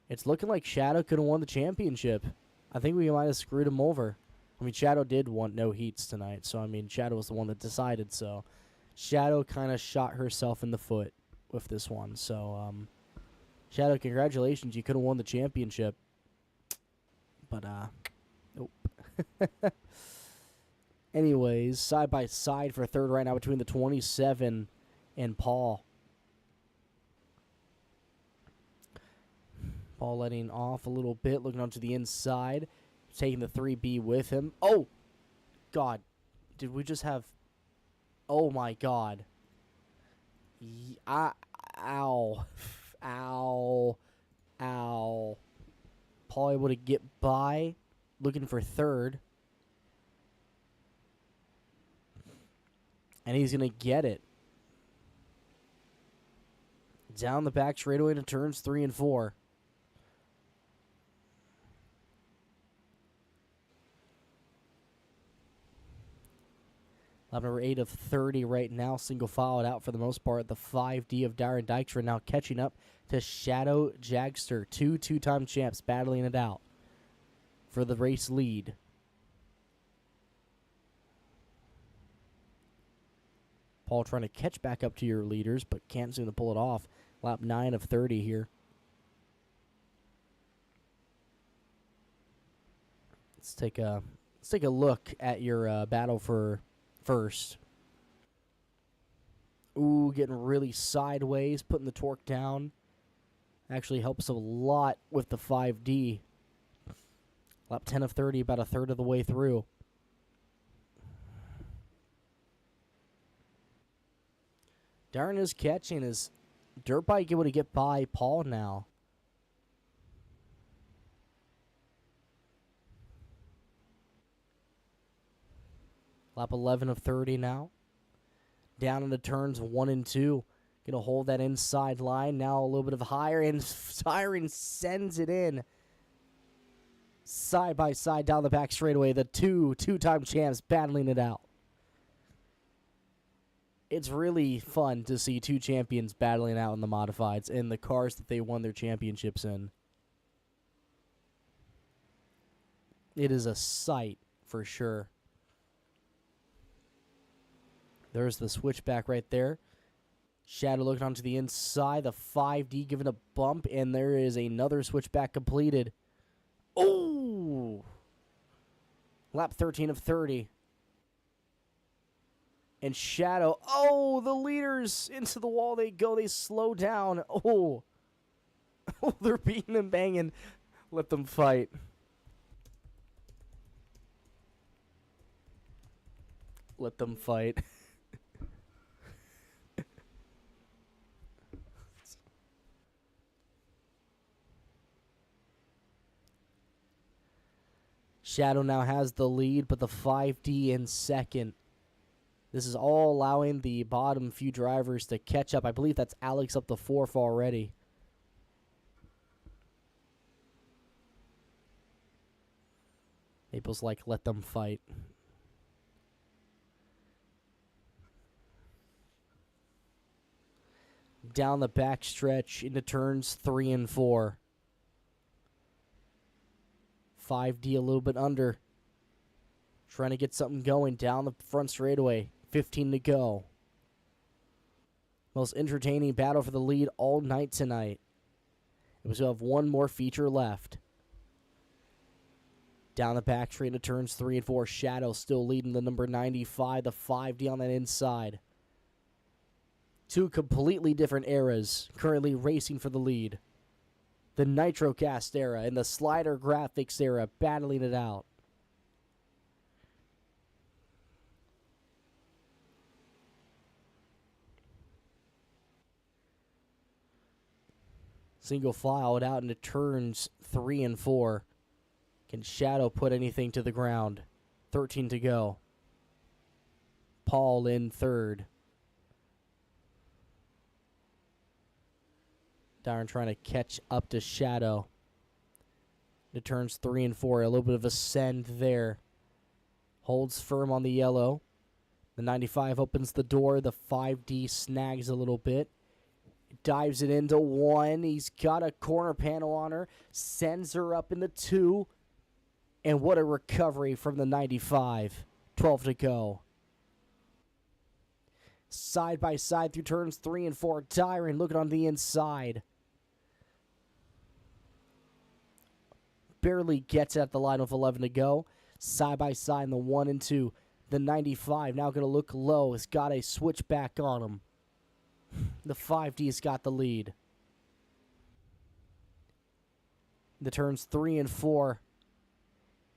It's looking like Shadow could have won the championship. I think we might have screwed him over. I mean, Shadow did want no heats tonight, so, I mean, Shadow was the one that decided, so Shadow kind of shot herself in the foot with this one. So, Shadow, congratulations. You could have won the championship. But, nope. Anyways, side by side for third right now between the 27 and Paul. Paul letting off a little bit, looking onto the inside, taking the 3B with him. Oh, God. Did we just have... Oh, my God. Ow. Ow. Ow. Paul able to get by, looking for third. And he's going to get it. Down the back straightaway into turns 3 and 4. Lap number 8 of 30 right now. Single filed out for the most part. The 5D of Darren Dykstra now catching up to Shadow Jagster. Two-time champs battling it out for the race lead. Paul trying to catch back up to your leaders, but can't seem to pull it off. Lap 9 of 30 here. Let's take a look at your battle for first. Ooh, getting really sideways, putting the torque down. Actually helps a lot with the 5D. Lap 10 of 30, about a third of the way through. Darren is catching his dirt bike able to get by Paul now. Lap 11 of 30 now. Down into turns 1 and 2. Gonna hold that inside line. Now a little bit of higher, and Siren sends it in. Side by side down the back straightaway. The two-time champs battling it out. It's really fun to see two champions battling out in the modifieds in the cars that they won their championships in. It is a sight for sure. There's the switchback right there. Shadow looking onto the inside. The 5D giving a bump, and there is another switchback completed. Oh! Lap 13 of 30. And Shadow, oh, the leaders into the wall they go. They slow down. Oh, oh, they're beating and banging. Let them fight. Let them fight. Shadow now has the lead, but the 5D in second. This is all allowing the bottom few drivers to catch up. I believe that's Alex up the fourth already. Maple's like, let them fight. Down the back stretch into turns 3 and 4. 5D a little bit under. Trying to get something going down the front straightaway. 15 to go. Most entertaining battle for the lead all night tonight. And we still have one more feature left. Down the back straight into turns 3 and 4. Shadow still leading the number 95. The 5D on that inside. Two completely different eras currently racing for the lead. The NitroCast era and the Slider Graphics era battling it out. Single filed out into turns 3 and 4. Can Shadow put anything to the ground? 13 to go. Paul in third. Darren trying to catch up to Shadow. To turns 3 and 4. A little bit of a send there. Holds firm on the yellow. The 95 opens the door. The 5D snags a little bit. Dives it into 1. He's got a corner panel on her. Sends her up in the 2. And what a recovery from the 95. 12 to go. Side by side through turns 3 and 4. Dyron looking on the inside. Barely gets at the line with 11 to go. Side by side in the 1 and 2. The 95 now going to look low. Has got a switch back on him. The 5D's got the lead. The turns 3 and 4.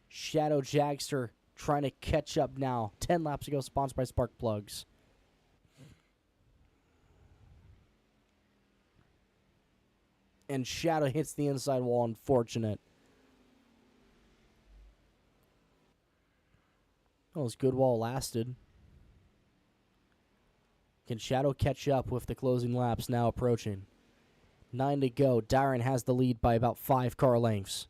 Shadow Jagster trying to catch up now. 10 laps to go, sponsored by Spark Plugs. And Shadow hits the inside wall, unfortunate. That was good while it lasted. Can Shadow catch up with the closing laps now approaching? 9 to go. Dyron has the lead by about 5 car lengths.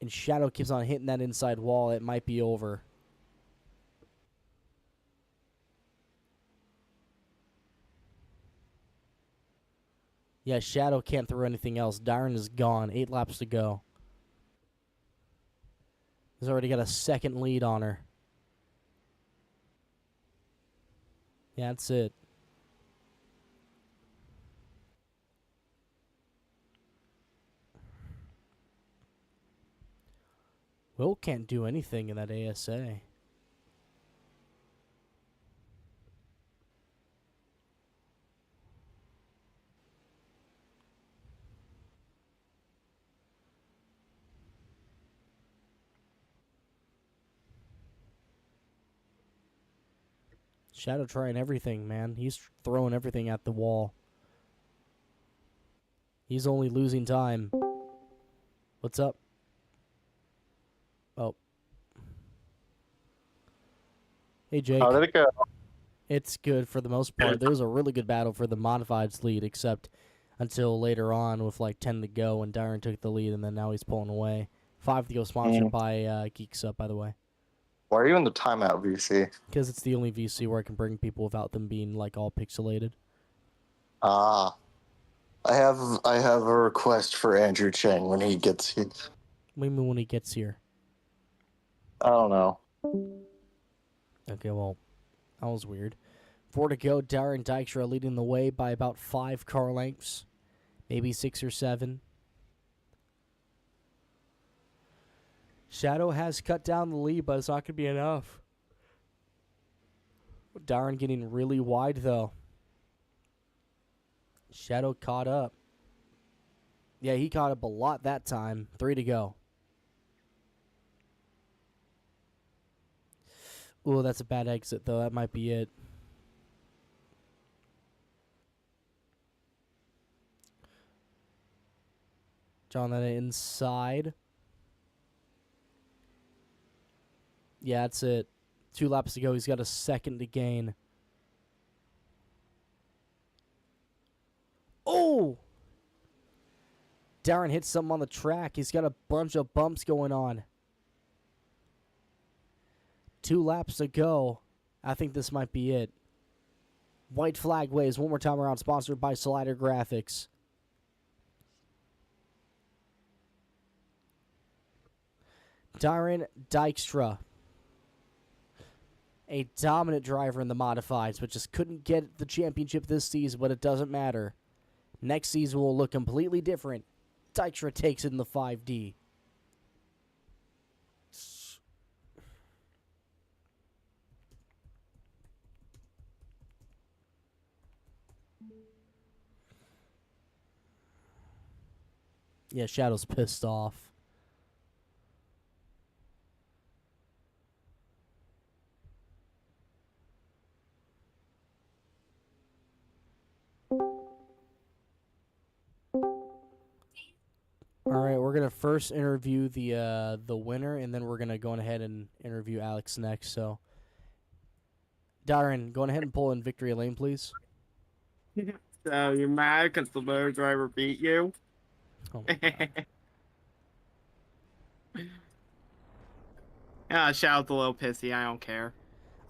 And Shadow keeps on hitting that inside wall. It might be over. Yeah, Shadow can't throw anything else. Dyron is gone. 8 laps to go. He's already got a second lead on her. Yeah, that's it. Will can't do anything in that ASA. Shadow trying everything, man. He's throwing everything at the wall. He's only losing time. What's up? Oh. Hey, Jake. How did it go? It's good for the most part. There was a really good battle for the Modifieds lead, except until later on with like 10 to go, and Dyron took the lead, and then now he's pulling away. 5 to go, sponsored by Geeks Up, by the way. Why are you in the timeout, VC? Because it's the only VC where I can bring people without them being like all pixelated. Ah. I have a request for Andrew Chang when he gets here. What do you mean when he gets here? I don't know. Okay, well, that was weird. 4 to go. Darren Dykstra leading the way by about 5 car lengths. Maybe 6 or 7. Shadow has cut down the lead, but it's not going to be enough. Darren getting really wide, though. Shadow caught up. Yeah, he caught up a lot that time. 3 to go. Ooh, that's a bad exit, though. That might be it. John, that inside. Yeah, that's it. 2 laps to go. He's got a second to gain. Oh! Darren hits something on the track. He's got a bunch of bumps going on. 2 laps to go. I think this might be it. White flag waves one more time around, sponsored by Slider Graphics. Darren Dykstra. A dominant driver in the Modifieds, but just couldn't get the championship this season, but it doesn't matter. Next season will look completely different. Dykstra takes it in the 5D. Yeah, Shadow's pissed off. All right, we're gonna first interview the winner, and then we're gonna go ahead and interview Alex next. So, Darren, go ahead and pull in victory lane, please. So you're mad because the low driver beat you? Oh my God. Yeah, Shadow's a little pissy. I don't care.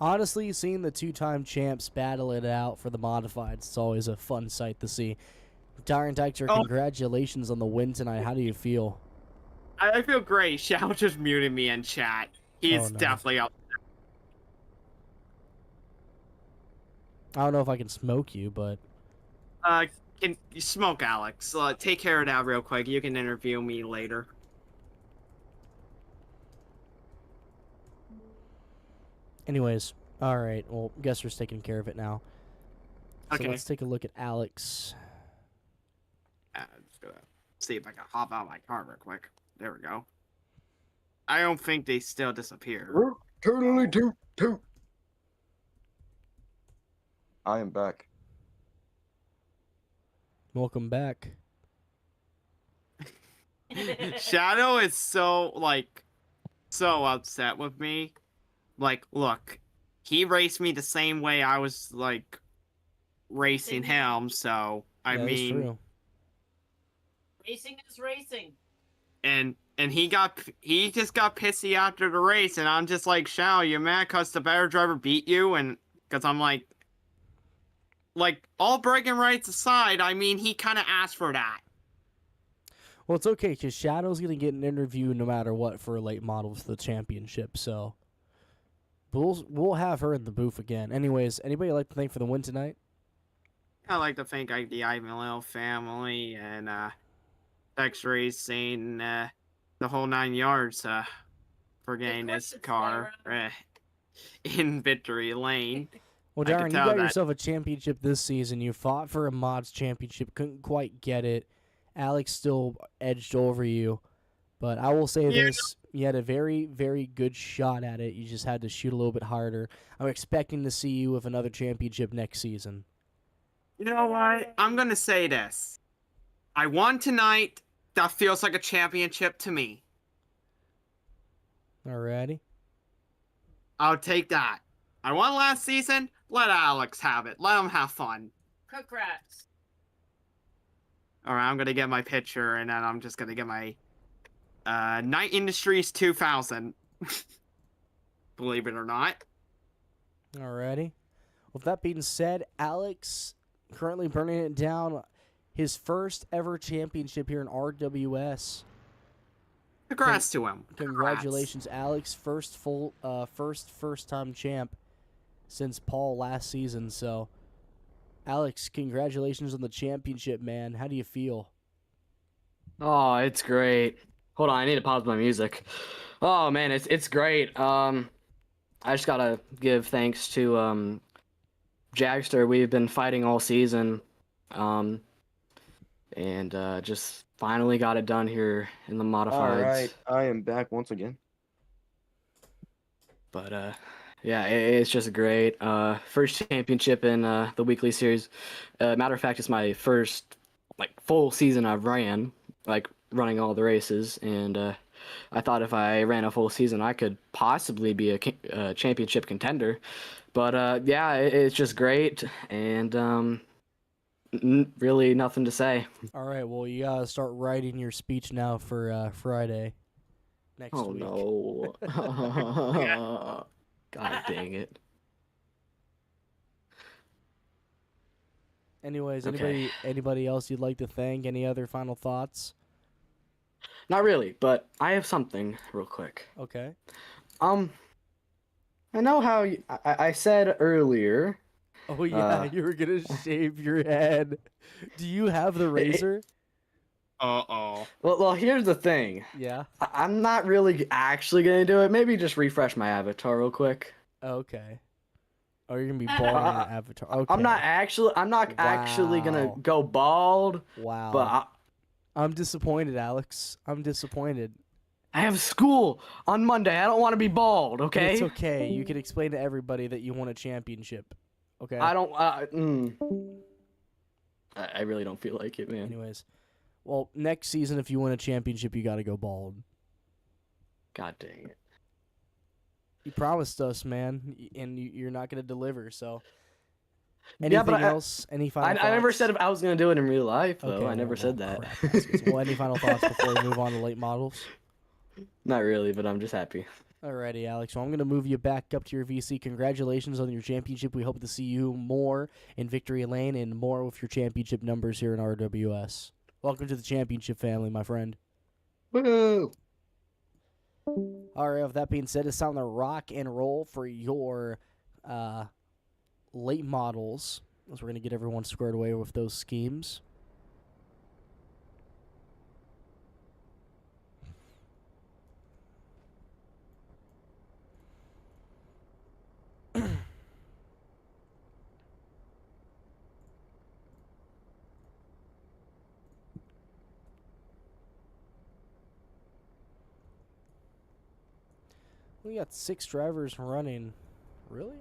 Honestly, seeing the two-time champs battle it out for the modifieds, it's always a fun sight to see. Darren Dykstra, Oh. congratulations on the win tonight. How do you feel? I feel great. Shao just muted me in chat. He's Oh, no. definitely up. I don't know if I can smoke you, but Can you smoke, Alex? Take care of that real quick. You can interview me later. anyways, all right. Well, Guesser's taking care of it now. So Okay. let's take a look at Alex. I'm just gonna see if I can hop out of my car real quick. There we go. I don't think they still disappeared. Totally toot toot. I am back. Welcome back. Shadow is so upset with me. Like, look, he raced me the same way I was racing him. So I That is mean, true. Racing is racing. and he just got pissy after the race, and I'm just like, Shao, you mad because the better driver beat you? And because I'm like, all bragging rights aside, I mean, he kind of asked for that. Well, it's okay because Shadow's gonna get an interview no matter what for late models for the championship. So we'll have her in the booth again. Anyways, anybody like to thank for the win tonight? I'd like to thank the Ivanillo family and X Racing, the whole 9 yards for getting this car in victory lane. Well, I can Darren, you tell got that. yourself a championship this season. You fought for a mods championship, couldn't quite get it. Alex still edged over you, but I will say this: you had a very, very good shot at it. You just had to shoot a little bit harder. I'm expecting to see you with another championship next season. You know what? I'm gonna say this. I won tonight. That feels like a championship to me. Alrighty. I'll take that. I won last season. Let Alex have it. Let him have fun. Cook rats. Alright, I'm gonna get my picture, and then I'm just gonna get my Night Industries 2000. Believe it or not. Alrighty. With that being said, Alex currently burning it down. His first ever championship here in RWS. Congrats to him. Congratulations, Alex. First time champ since Paul last season. So, Alex, congratulations on the championship, man. How do you feel? Oh, it's great. Hold on, I need to pause my music. Oh man, it's great. I just gotta give thanks to Jagster. We've been fighting all season, and just finally got it done here in the modifieds. All right, I am back once again. But yeah, it's just great. First championship in the weekly series. Matter of fact, it's my first full season I've ran, running all the races, and I thought if I ran a full season, I could possibly be a championship contender. But yeah, it's just great, and really nothing to say. All right, well, you gotta start writing your speech now for Friday next week. Oh no! God dang it! Anyways, Okay. anybody else you'd like to thank? Any other final thoughts? Not really, but I have something real quick. Okay. I know how I said earlier. Oh yeah, you were gonna shave your head. Do you have the razor? Uh-oh. Well, here's the thing. Yeah. I'm not really actually gonna do it. Maybe just refresh my avatar real quick. Okay. Oh, you're gonna be bald in your avatar. Okay. I'm not actually gonna Wow. go bald. Wow. But I'm disappointed, Alex. I'm disappointed. I have school on Monday. I don't want to be bald. But Okay. it's okay. You can explain to everybody that you won a championship. Okay. I don't. I really don't feel like it, man. Anyways, well, next season if you win a championship, you gotta go bald. God dang it. You promised us, man, and you're not gonna deliver. So. Yeah, Anything but else? Any final thoughts? I never said if I was gonna do it in real life though. Okay, I never well, said that. crap, baskets. Well, any final thoughts before we move on to late models? Not really, but I'm just happy. Alrighty, Alex. Well, I'm going to move you back up to your VC. Congratulations on your championship. We hope to see you more in Victory Lane and more with your championship numbers here in RWS. Welcome to the championship family, my friend. Woo! Alright, with that being said, it's time to rock and roll for your late models, as we're going to get everyone squared away with those schemes. We got 6 drivers running. Really?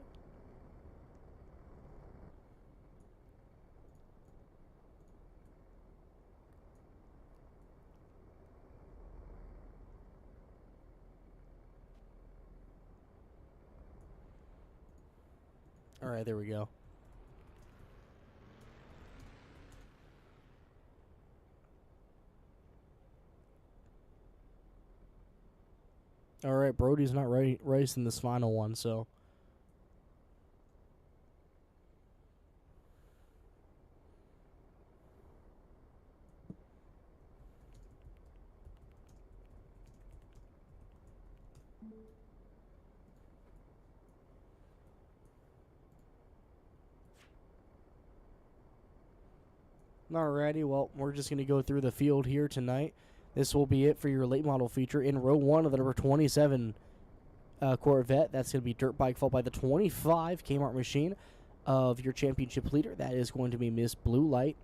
Alright, there we go. Alright, Brody's not racing this final one, so. Alrighty, well, we're just going to go through the field here tonight. This will be it for your late model feature. In row 1 of the number 27 Corvette, that's going to be Dirt Bike, followed by the 25 Kmart Machine of your championship leader. That is going to be Miss Blue Light,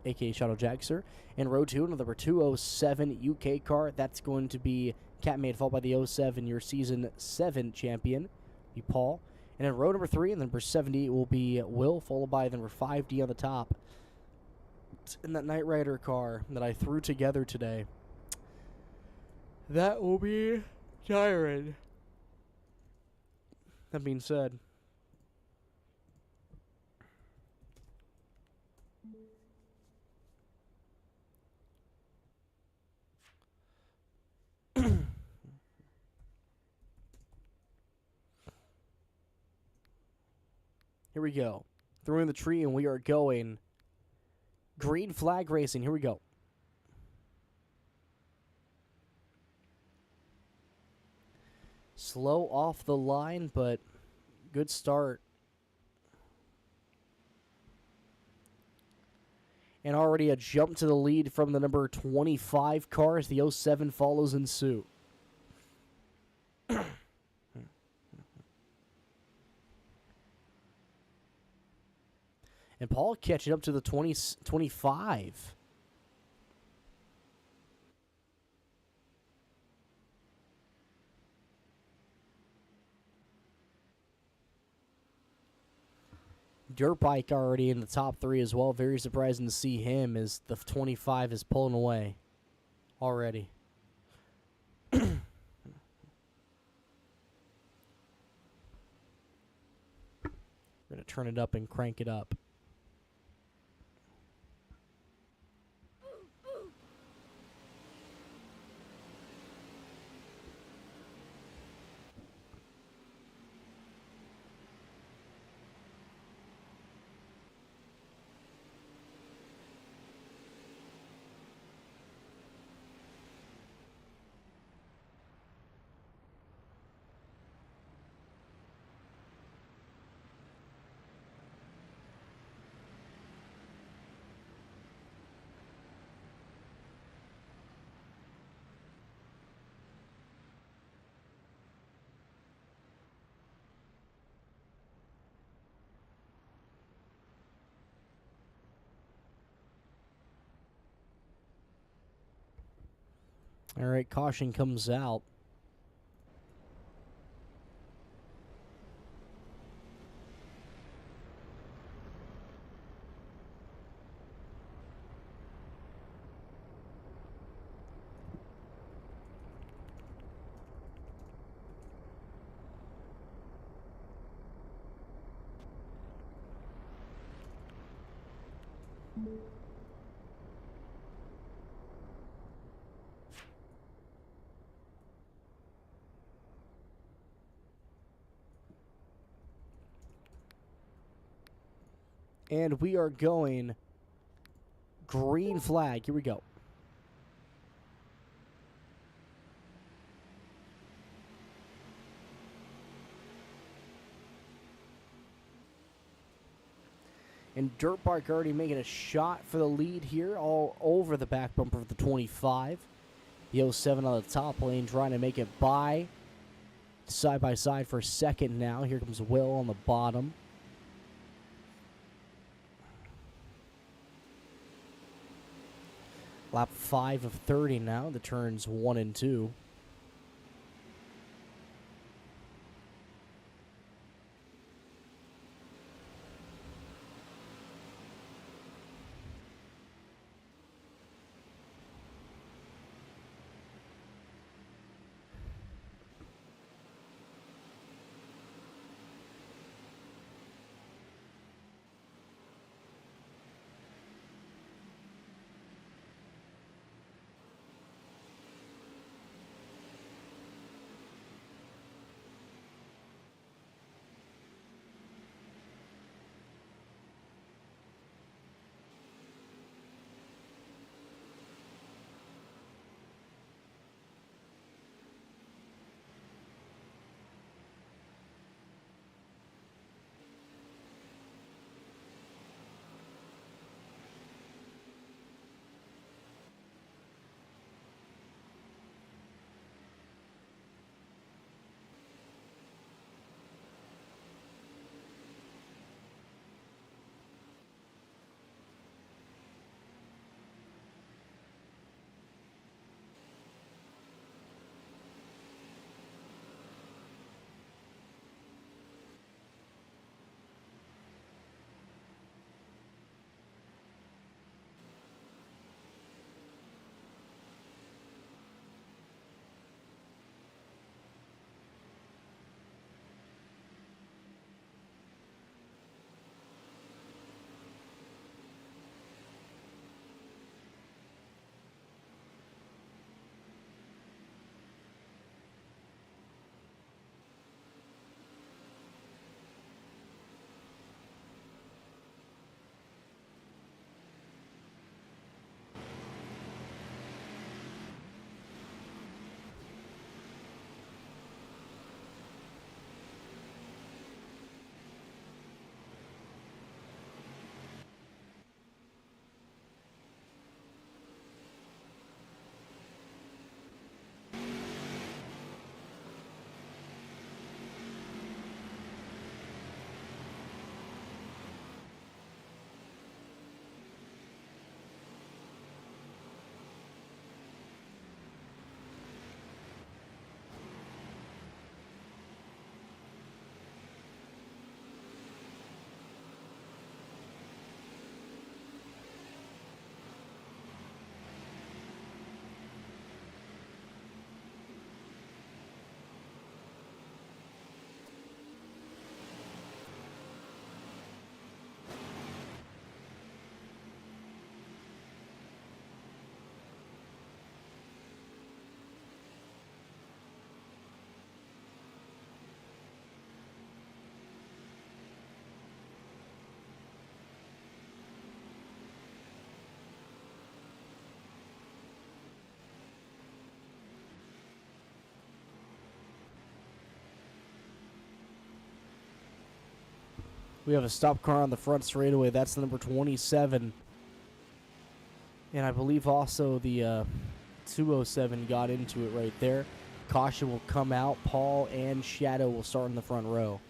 a.k.a. Shadow Jaxer. In row 2, number 207 UK car, that's going to be Catmade, followed by the 07, your Season 7 champion, be Paul. And in row number 3, and number 70 will be Will, followed by the number 5D on the top. In that Knight Rider car that I threw together today, that will be Tyron. That being said, here we go. Throwing the tree, and we are going green flag racing. Here we go. Slow off the line, but good start. And already a jump to the lead from the number 25 car as the 07 follows in suit. And Paul catching up to the 25. Dirt Bike already in the top 3 as well. Very surprising to see him as the 25 is pulling away already. We're going to turn it up and crank it up. All right, caution comes out. And we are going green flag. Here we go. And Dirt Bike already making a shot for the lead here, all over the back bumper of the 25. The 07 on the top lane trying to make it by side for second now. Here comes Will on the bottom. Lap 5 of 30 now, the turns 1 and 2. We have a stop car on the front straightaway. That's the number 27. And I believe also the 207 got into it right there. Caution will come out. Paul and Shadow will start in the front row.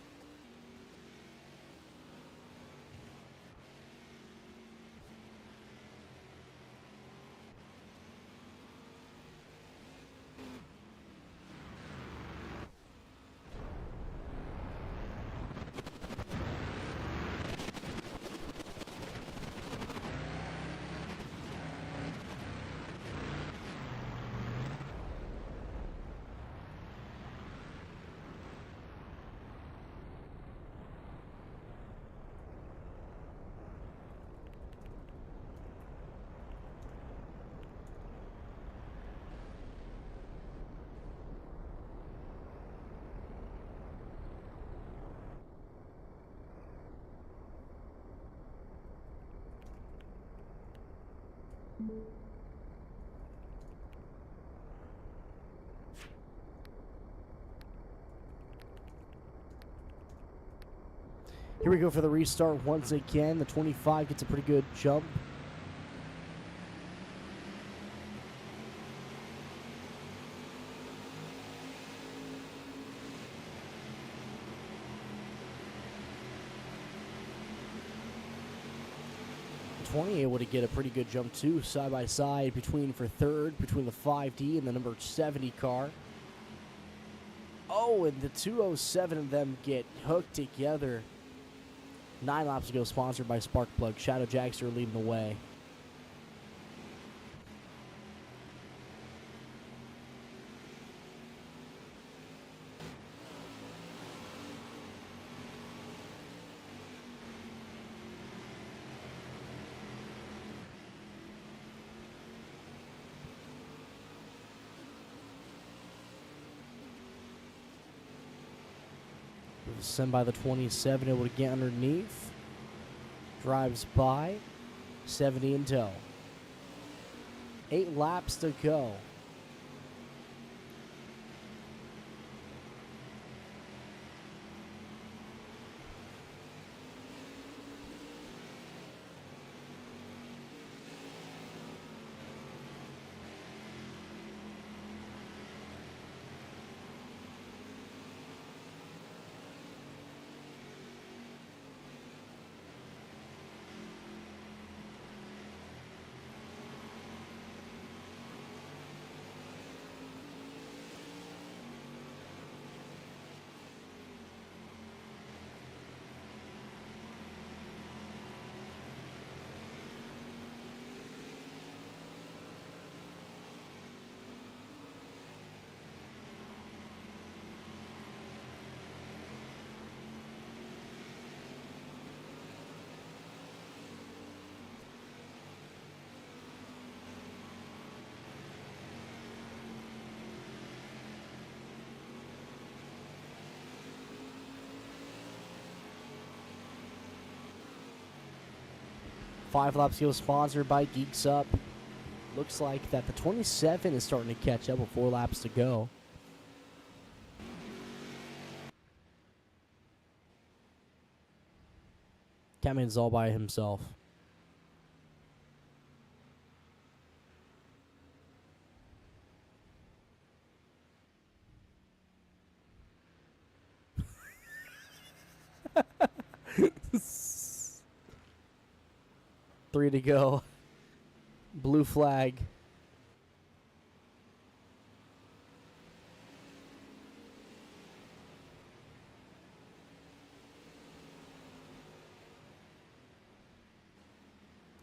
Here we go for the restart once again. The 25 gets a pretty good jump. The 20 able to get a pretty good jump too, side by side for third between the 5D and the number 70 car. Oh, and the 207 of them get hooked together. 9 laps ago, sponsored by Sparkplug. Shadow Jackster leading the way. Sent by the 27, able to get underneath. Drives by. 70 in tow. 8 laps to go. Five laps go sponsored by Geeks Up. Looks like that the 27 is starting to catch up with 4 laps to go. Catman's all by himself. Three to go. Blue flag.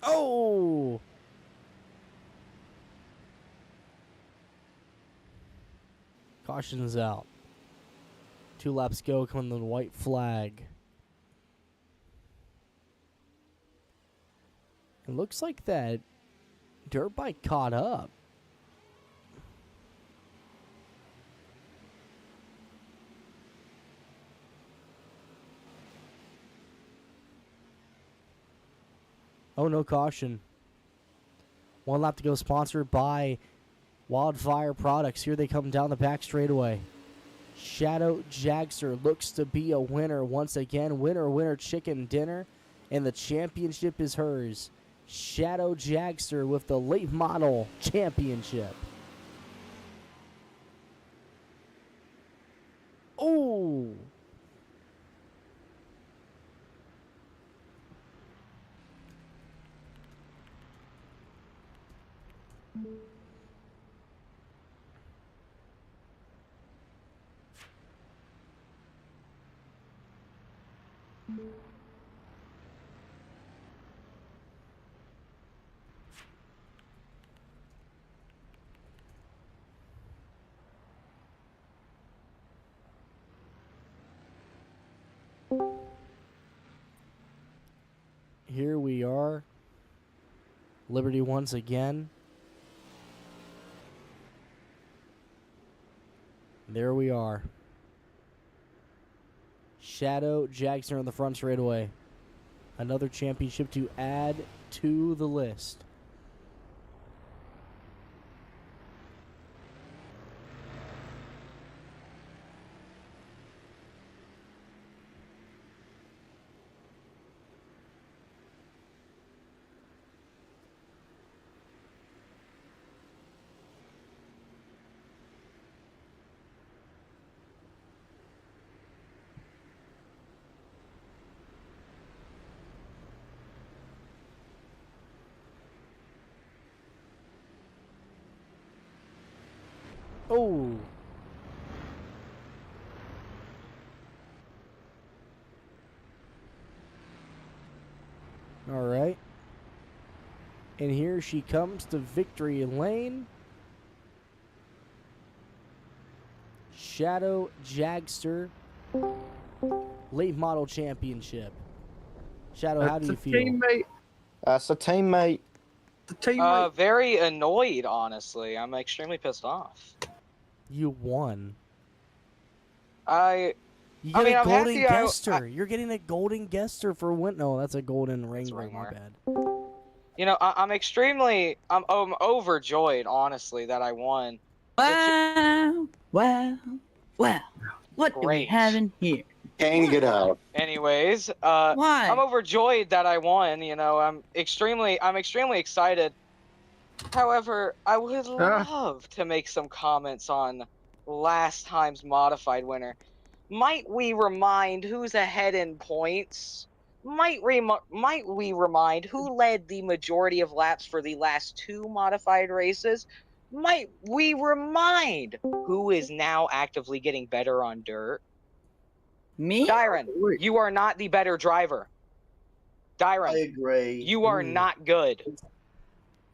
Oh! Caution is out. 2 laps go, coming the white flag. It looks like that dirt bike caught up. Oh, no caution. 1 lap to go, sponsored by Wildfire Products. Here they come down the back straightaway. Shadow Jagster looks to be a winner once again. Winner, winner, chicken dinner. And the championship is hers. Shadow Jagster with the late model championship. Oh! Here we are. Liberty once again. There we are. Shadow Jagster on the front straightaway. Another championship to add to the list. Oh. All right. And here she comes to victory lane. Shadow Jagster Late Model Championship. Shadow, how do you feel? Teammate. That's a teammate. The teammate. Very annoyed, honestly. I'm extremely pissed off. You won. I You I get mean, a I'm golden happy guester. You're getting a golden guester for win. No, that's a golden Wrangler. My Wrangler. bad. You know, I'm overjoyed, honestly, that I won. Wow, wow, wow. What do we Great. have in here? Kane, get out. Anyways, Why? I'm overjoyed that I won. You know, I'm extremely excited. However, I would love to make some comments on last time's modified winner. Might we remind who's ahead in points? Might we remind who led the majority of laps for the last 2 modified races? Might we remind who is now actively getting better on dirt? Me? Dyron, you are not the better driver. I Dyron, agree. you are not good.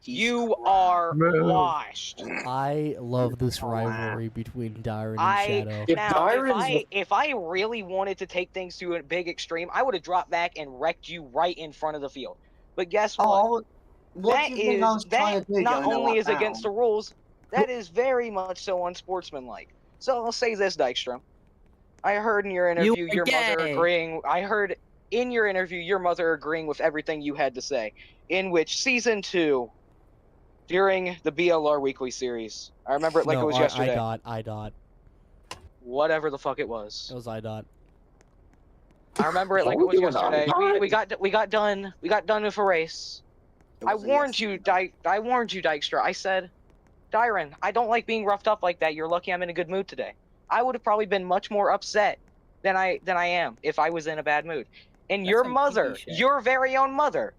You are washed. I love this rivalry between Dyron and Shadow. If I really wanted to take things to a big extreme, I would have dropped back and wrecked you right in front of the field. But guess what? That not only is against the rules, that is very much so unsportsmanlike. So I'll say this, Dykstra. I heard in your interview your mother agreeing. I heard in your interview your mother agreeing with everything you had to say. In which season 2, during the BLR weekly series, I remember it like it was yesterday. IDOT. Whatever the fuck it was. It was IDOT. I remember it like it was yesterday. We got done with a race. I warned you, Dykstra. I said, Dyron, I don't like being roughed up like that. You're lucky I'm in a good mood today. I would have probably been much more upset than I am if I was in a bad mood. And your mother, your very own mother,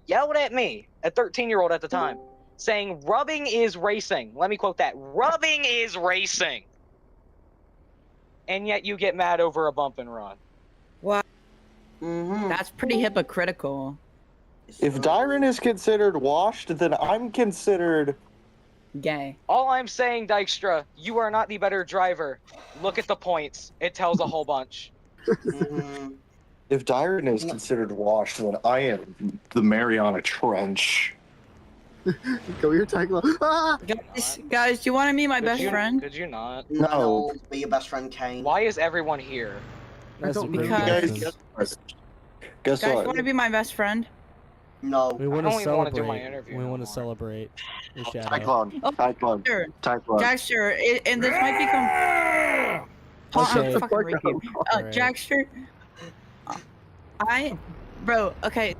yelled at me, a 13-year-old at the time, saying, rubbing is racing. Let me quote that. Rubbing is racing. And yet you get mad over a bump and run. Wow. That's pretty hypocritical. If Dyron is considered washed, then I'm considered gay. All I'm saying, Dykstra, you are not the better driver. Look at the points. It tells a whole bunch. If Dyron is considered washed, then I am the Mariana Trench. Go your tackle. Ah! Guys, do you want to meet my best friend? Could you not? No. Be your best friend, Kane. Why is everyone here? That's Because guess guys, what? want to be my best friend? No. We want to I don't even wanna do my celebrate. interview We no want to more. celebrate with Shadow. Cyclone. Sure. Cyclone. Jackster, and this might become. Okay. Fucking repeat. Alright. Jackster, bro, okay.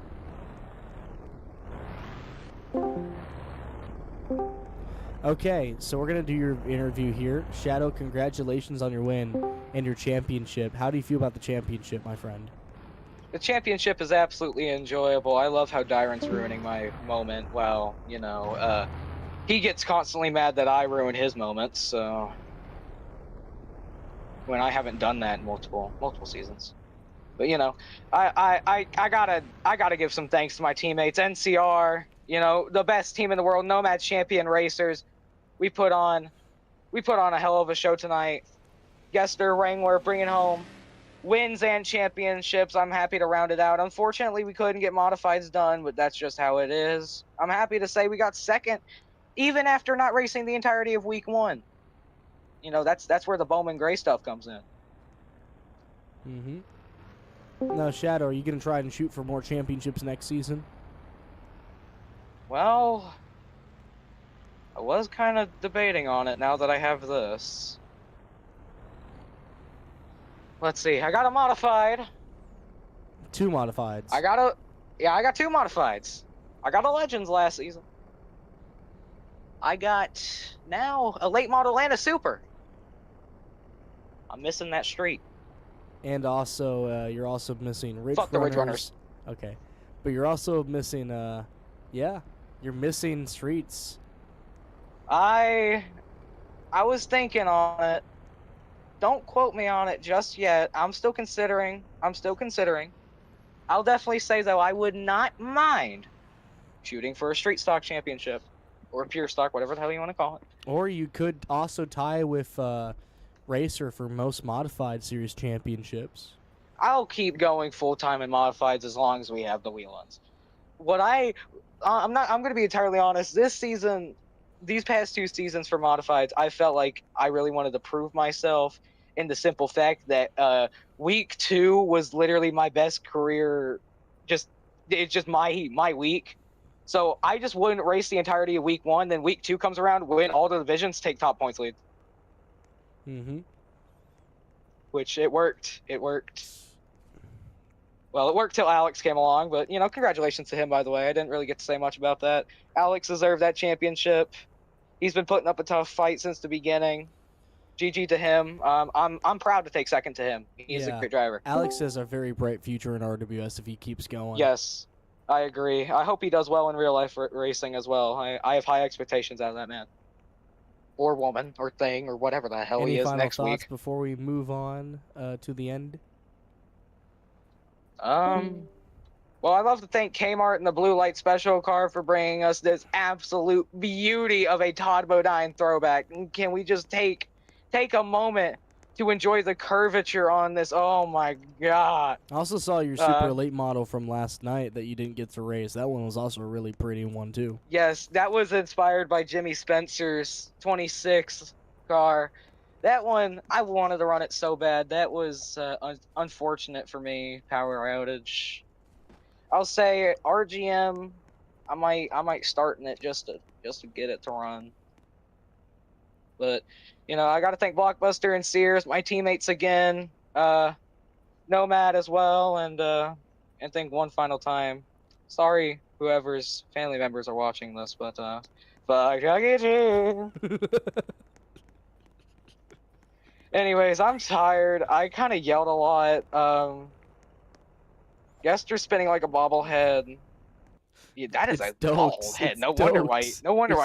Okay, so we're gonna do your interview here. Shadow, congratulations on your win and your championship. How do you feel about the championship, my friend? The championship is absolutely enjoyable. I love how Dyron's ruining my moment. Well, you know, he gets constantly mad that I ruin his moments, so when I haven't done that in multiple seasons. But you know, I gotta give some thanks to my teammates, NCR, you know, the best team in the world, Nomad Champion Racers. We put on a hell of a show tonight. Gester, Wrangler, bringing home wins and championships. I'm happy to round it out. Unfortunately, we couldn't get modifieds done, but that's just how it is. I'm happy to say we got second, even after not racing the entirety of week 1. You know, that's where the Bowman Gray stuff comes in. Now, Shadow, are you gonna try and shoot for more championships next season? Well, I was kind of debating on it now that I have this. Let's see. I got a modified. 2 modifieds. I got 2 modifieds. I got a Legends last season. I got now a late model and a super. I'm missing that street. And also, you're also missing Ridge Fuck the Ridge Runners. Okay, but you're also missing, yeah, you're missing streets. I I was thinking on it. Don't quote me on it just yet. I'm still considering. I'll definitely say, though, I would not mind shooting for a street stock championship. Or a pure stock, whatever the hell you want to call it. Or you could also tie with Racer for most modified series championships. I'll keep going full-time in modifieds as long as we have the wheel-ins. I'm going to be entirely honest. This season, these past 2 seasons for modifieds, I felt like I really wanted to prove myself in the simple fact that week 2 was literally my best career. It's just my week. So I just wouldn't race the entirety of week 1. Then week 2 comes around, win all the divisions, take top points lead. Mm-hmm. Which it worked. Well, it worked till Alex came along, but, congratulations to him, by the way. I didn't really get to say much about that. Alex deserved that championship. He's been putting up a tough fight since the beginning. GG to him. I'm proud to take second to him. He's a great driver. Alex has a very bright future in RWS if he keeps going. Yes, I agree. I hope he does well in real life racing as well. I have high expectations out of that man. Or woman, or thing, or whatever the hell he is next Any final week. thoughts before we move on to the end? Well, I'd love to thank Kmart and the Blue Light Special car for bringing us this absolute beauty of a Todd Bodine throwback. Can we just take a moment to enjoy the curvature on this? Oh my god. I also saw your super late model from last night that you didn't get to race. That one was also a really pretty one too. Yes, that was inspired by Jimmy Spencer's 26 car. That one, I wanted to run it so bad. That was unfortunate for me. Power outage. I'll say RGM. I might start in it just to get it to run. But I got to thank Blockbuster and Sears, my teammates again, Nomad as well, and think one final time. Sorry, whoever's family members are watching this, but fuck you. Anyways, I'm tired. I kind of yelled a lot. Yester's spinning like a bobblehead. Yeah, that is a bobblehead. No wonder why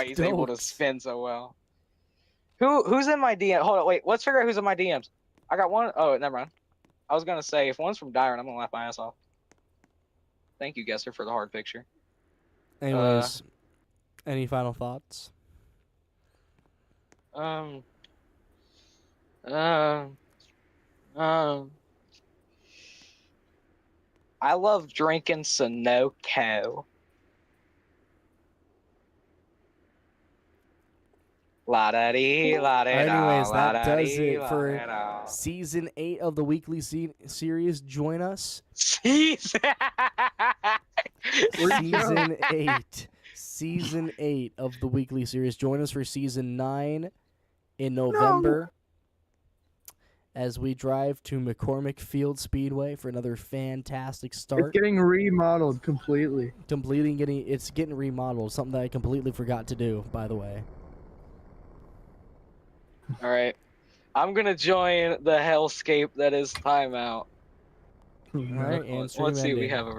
he's able to spin so well. Who's in my DM? Hold on, wait. Let's figure out who's in my DMs. I got one. Oh, never mind. I was gonna say if one's from Dyron, I'm gonna laugh my ass off. Thank you, Gesser, for the hard picture. Anyways, any final thoughts? I love drinking Sunoco. Anyways, that does it for Season 8 of the weekly series. Join us. Season 8. Season 8 of the weekly series. Join us for Season 9 in November as we drive to McCormick Field Speedway for another fantastic start. It's getting remodeled completely. It's getting remodeled, something that I completely forgot to do, by the way. All right, I'm gonna join the hellscape that is timeout. All right, and let's see what we have over here.